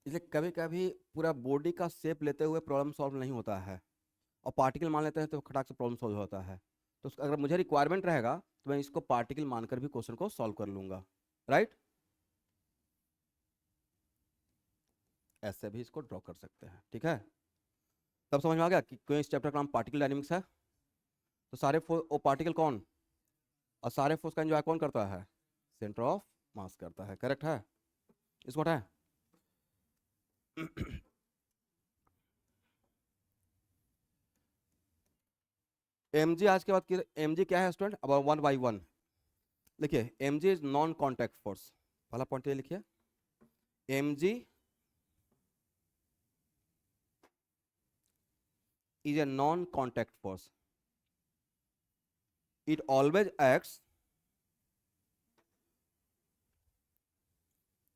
इसलिए कभी कभी पूरा बॉडी का शेप लेते हुए प्रॉब्लम सॉल्व नहीं होता है, और पार्टिकल मान लेते हैं तो खटाक से प्रॉब्लम सॉल्व होता है। तो अगर मुझे रिक्वायरमेंट रहेगा तो मैं इसको पार्टिकल मानकर भी क्वेश्चन को सॉल्व कर लूंगा, राइट। ऐसे भी इसको ड्रॉ कर सकते हैं, ठीक है। तब समझ में आ गया कि क्यों इस चैप्टर का नाम पार्टिकल डायनेमिक्स है। तो सारे वो पार्टिकल कौन और सारे फोर्स का एंजॉय कौन करता है? सेंटर ऑफ मास करता है। करेक्ट है। इसको हटाए। mg आज के बाद की mg क्या है स्टूडेंट? अब 1/1 लिखिए। mg is non contact force. पहला पॉइंट ये लिखिए, mg is a non-contact force. It always acts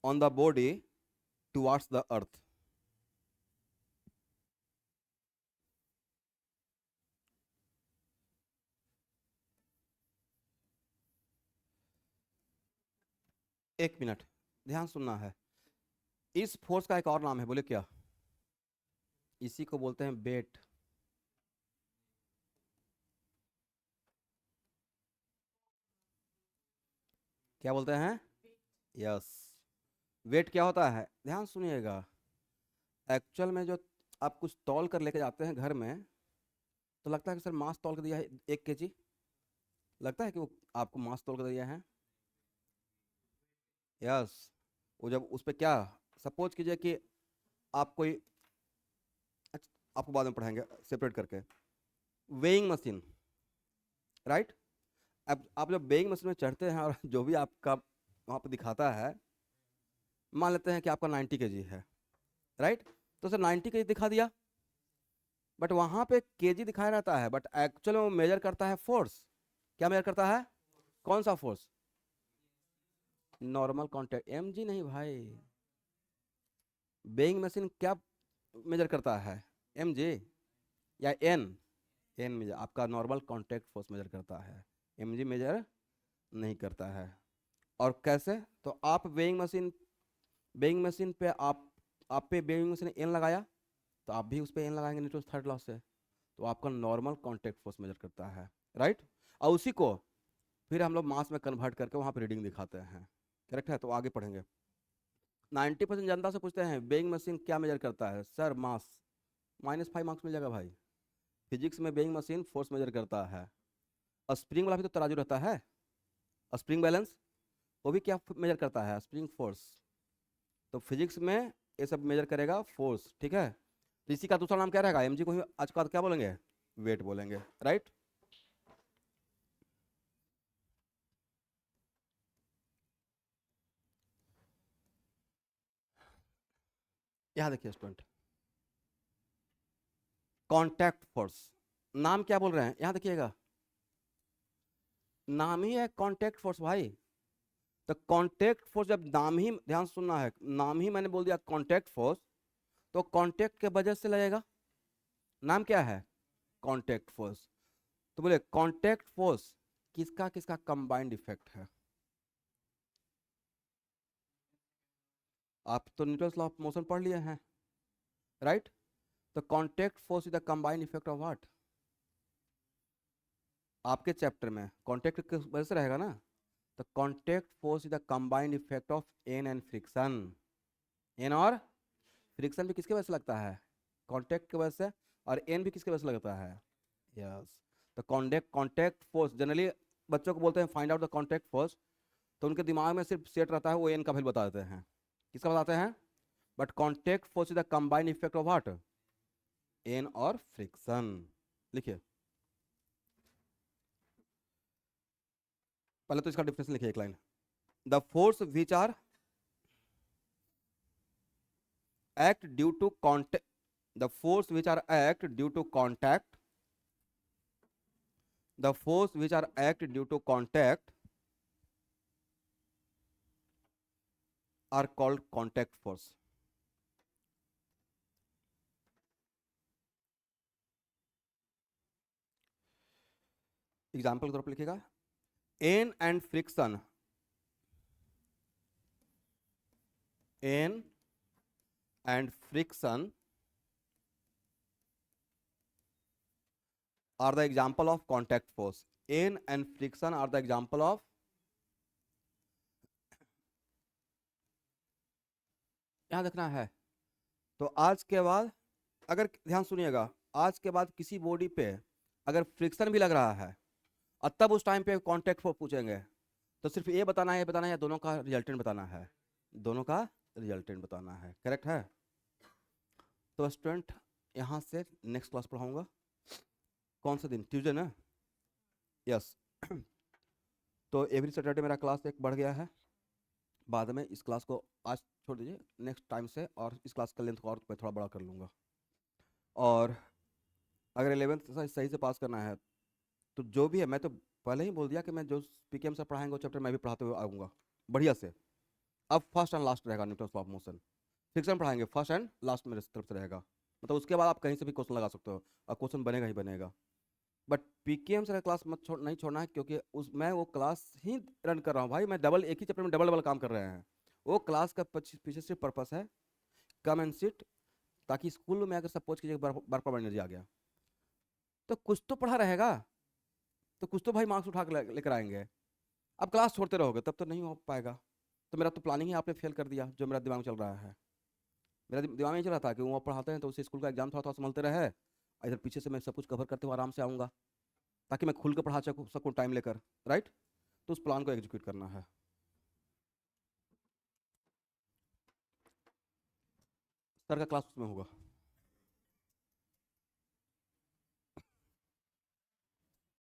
on the body towards the earth. एक मिनट ध्यान सुनना है। इस फोर्स का एक और नाम है, बोले क्या? इसी को बोलते हैं वेट। क्या बोलते हैं? यस। वेट क्या होता है? ध्यान सुनिएगा। एक्चुअल में जो आप कुछ तौल कर लेके जाते हैं घर में, तो लगता है कि सर मास तौल कर दिया है 1 kg, लगता है कि वो आपको मास तौल कर दिया है। यस। वो जब उस पर क्या, सपोज कीजिए कि आप कोई, अच्छा, आपको बाद में पढ़ाएंगे सेपरेट करके, वेइंग मशीन, राइट। अब आप जब वेइंग मशीन में चढ़ते हैं और जो भी आपका वहाँ पर दिखाता है, मान लेते हैं कि आपका 90 kg है, राइट। तो सर 90 kg दिखा दिया, बट वहाँ पे kg दिखाया रहता है, बट एक्चुअल में वो मेजर करता है फोर्स। क्या मेजर करता है? कौन सा फोर्स? Normal contact. mg नहीं भाई, वेइंग मशीन क्या मेजर करता है? mg या n? n मेजर आपका नॉर्मल कांटेक्ट फोर्स मेजर करता है, mg मेजर नहीं करता है। और कैसे? तो आप वेइंग मशीन पे आप पे वेइंग मशीन n लगाया, तो आप भी उस पर n लगाएंगे न्यूटन थर्ड लॉ से, तो आपका नॉर्मल कांटेक्ट फोर्स मेजर करता है, राइट। और उसी को फिर हम लोग मास में कन्वर्ट करके वहाँ पे रीडिंग दिखाते हैं। करेक्ट है। तो आगे पढ़ेंगे। 90% जनता से पूछते हैं वेइंग मशीन क्या मेजर करता है? सर मास। -5 मार्क्स मिल जाएगा भाई। फिजिक्स में वेइंग मशीन फोर्स मेजर करता है। और स्प्रिंग वाला भी तो तराजू रहता है, स्प्रिंग बैलेंस, वो भी क्या मेजर करता है? Spring force. तो फिजिक्स में ये सब मेजर करेगा फोर्स, ठीक है। तो इसी का दूसरा नाम क्या रहेगा? mg को ही आज का क्या बोलेंगे? वेट बोलेंगे, राइट। यहाँ देखिए स्टूडेंट, कांटेक्ट फोर्स, नाम क्या बोल रहे हैं? यहाँ देखिएगा, नाम ही है कांटेक्ट फोर्स भाई। तो कांटेक्ट फोर्स जब नाम ही, ध्यान सुनना है, नाम ही मैंने बोल दिया कांटेक्ट फोर्स, तो कांटेक्ट के वजह से लगेगा। नाम क्या है? Contact force. तो बोले कांटेक्ट फोर्स किसका किसका कंबाइंड इफेक्ट है? आप तो न्यूटन लॉ ऑफ मोशन पढ़ लिए हैं, राइट? तो contact force is the combined effect of what? आपके चैप्टर में कॉन्टैक्ट किस वजह से रहेगा ना, तो contact force is the combined effect of N and friction. N और फ्रिक्शन भी किसके वजह से लगता है? कॉन्टैक्ट की वजह से। और एन भी किसके वजह से लगता है? यस। तो कॉन्टैक्ट फोर्स जनरली बच्चों को बोलते हैं find out the contact force, तो उनके दिमाग में सिर्फ सेट रहता है, वो एन का वैल्यू बता देते हैं। किसका बताते हैं? But contact force is the combined effect of what? N और फ्रिक्शन। लिखिए, पहले तो इसका डिफरेंस लिखिए एक line. The force which are act due to contact, the force which are act due to contact, the force which are act due to contact are called contact force. Example के तौर पर लिखिएगा, N and friction, N and friction are the example of contact force. N and friction are the example of, यहां देखना है। तो आज के बाद अगर ध्यान सुनिएगा, आज के बाद किसी बॉडी पे अगर फ्रिक्शन भी लग रहा है और तब उस टाइम पे कांटेक्ट फोर्स पूछेंगे, तो सिर्फ ये बताना है, ये बताना है, दोनों का रिजल्टेंट बताना है, दोनों का रिजल्टेंट बताना है। करेक्ट है? तो स्टूडेंट यहाँ से नेक्स्ट क्लास पढ़ाऊंगा। कौन सा दिन? ट्यूसडे ना? यस। तो एवरी सैटरडे मेरा क्लास एक बढ़ गया है। बाद में इस क्लास को आज छोड़ दीजिए, नेक्स्ट टाइम से, और इस क्लास का लेंथ को और मैं थोड़ा बड़ा कर लूँगा। और अगर 11th सही से पास करना है तो जो भी है, मैं तो पहले ही बोल दिया कि मैं जो पीकेएम से पढ़ाएंगे वो चैप्टर मैं भी पढ़ाते हुए आऊँगा बढ़िया से। अब फर्स्ट एंड लास्ट रहेगा Newton's law of motion. Friction पढ़ाएंगे फर्स्ट एंड लास्ट मेरे तरफ से रहेगा, मतलब उसके बाद आप कहीं से भी क्वेश्चन लगा सकते हो और क्वेश्चन बनेगा ही बनेगा। बट पीकेएम से क्लास नहीं छोड़ना है, क्योंकि उस मैं वो क्लास ही रन कर रहा हूँ भाई। मैं डबल एक ही चैप्टर में डबल डबल काम कर रहे हैं। वो क्लास का पीछे सिर्फ पर्पस है कम एंड सिट, ताकि स्कूल में अगर सपोज कीजिए बर्फ एनर्जी आ गया तो कुछ तो पढ़ा रहेगा, तो कुछ तो भाई मार्क्स उठा कर लेकर आएंगे। अब क्लास छोड़ते रहोगे तब तो नहीं हो पाएगा। तो मेरा तो प्लानिंग ही आपने फेल कर दिया, जो मेरा दिमाग में चल रहा है। मेरा दिमाग में चल रहा था कि वो पढ़ाते हैं तो उसे स्कूल का एग्जाम थोड़ा थोड़ा संभलते रहे, इधर पीछे से मैं सब कुछ कवर करते हुए आराम से आऊँगा, ताकि मैं खुल के पढ़ा सकूँ टाइम लेकर। राइट? तो उस प्लान को एग्जीक्यूट करना है। सर का क्लास उसमें होगा।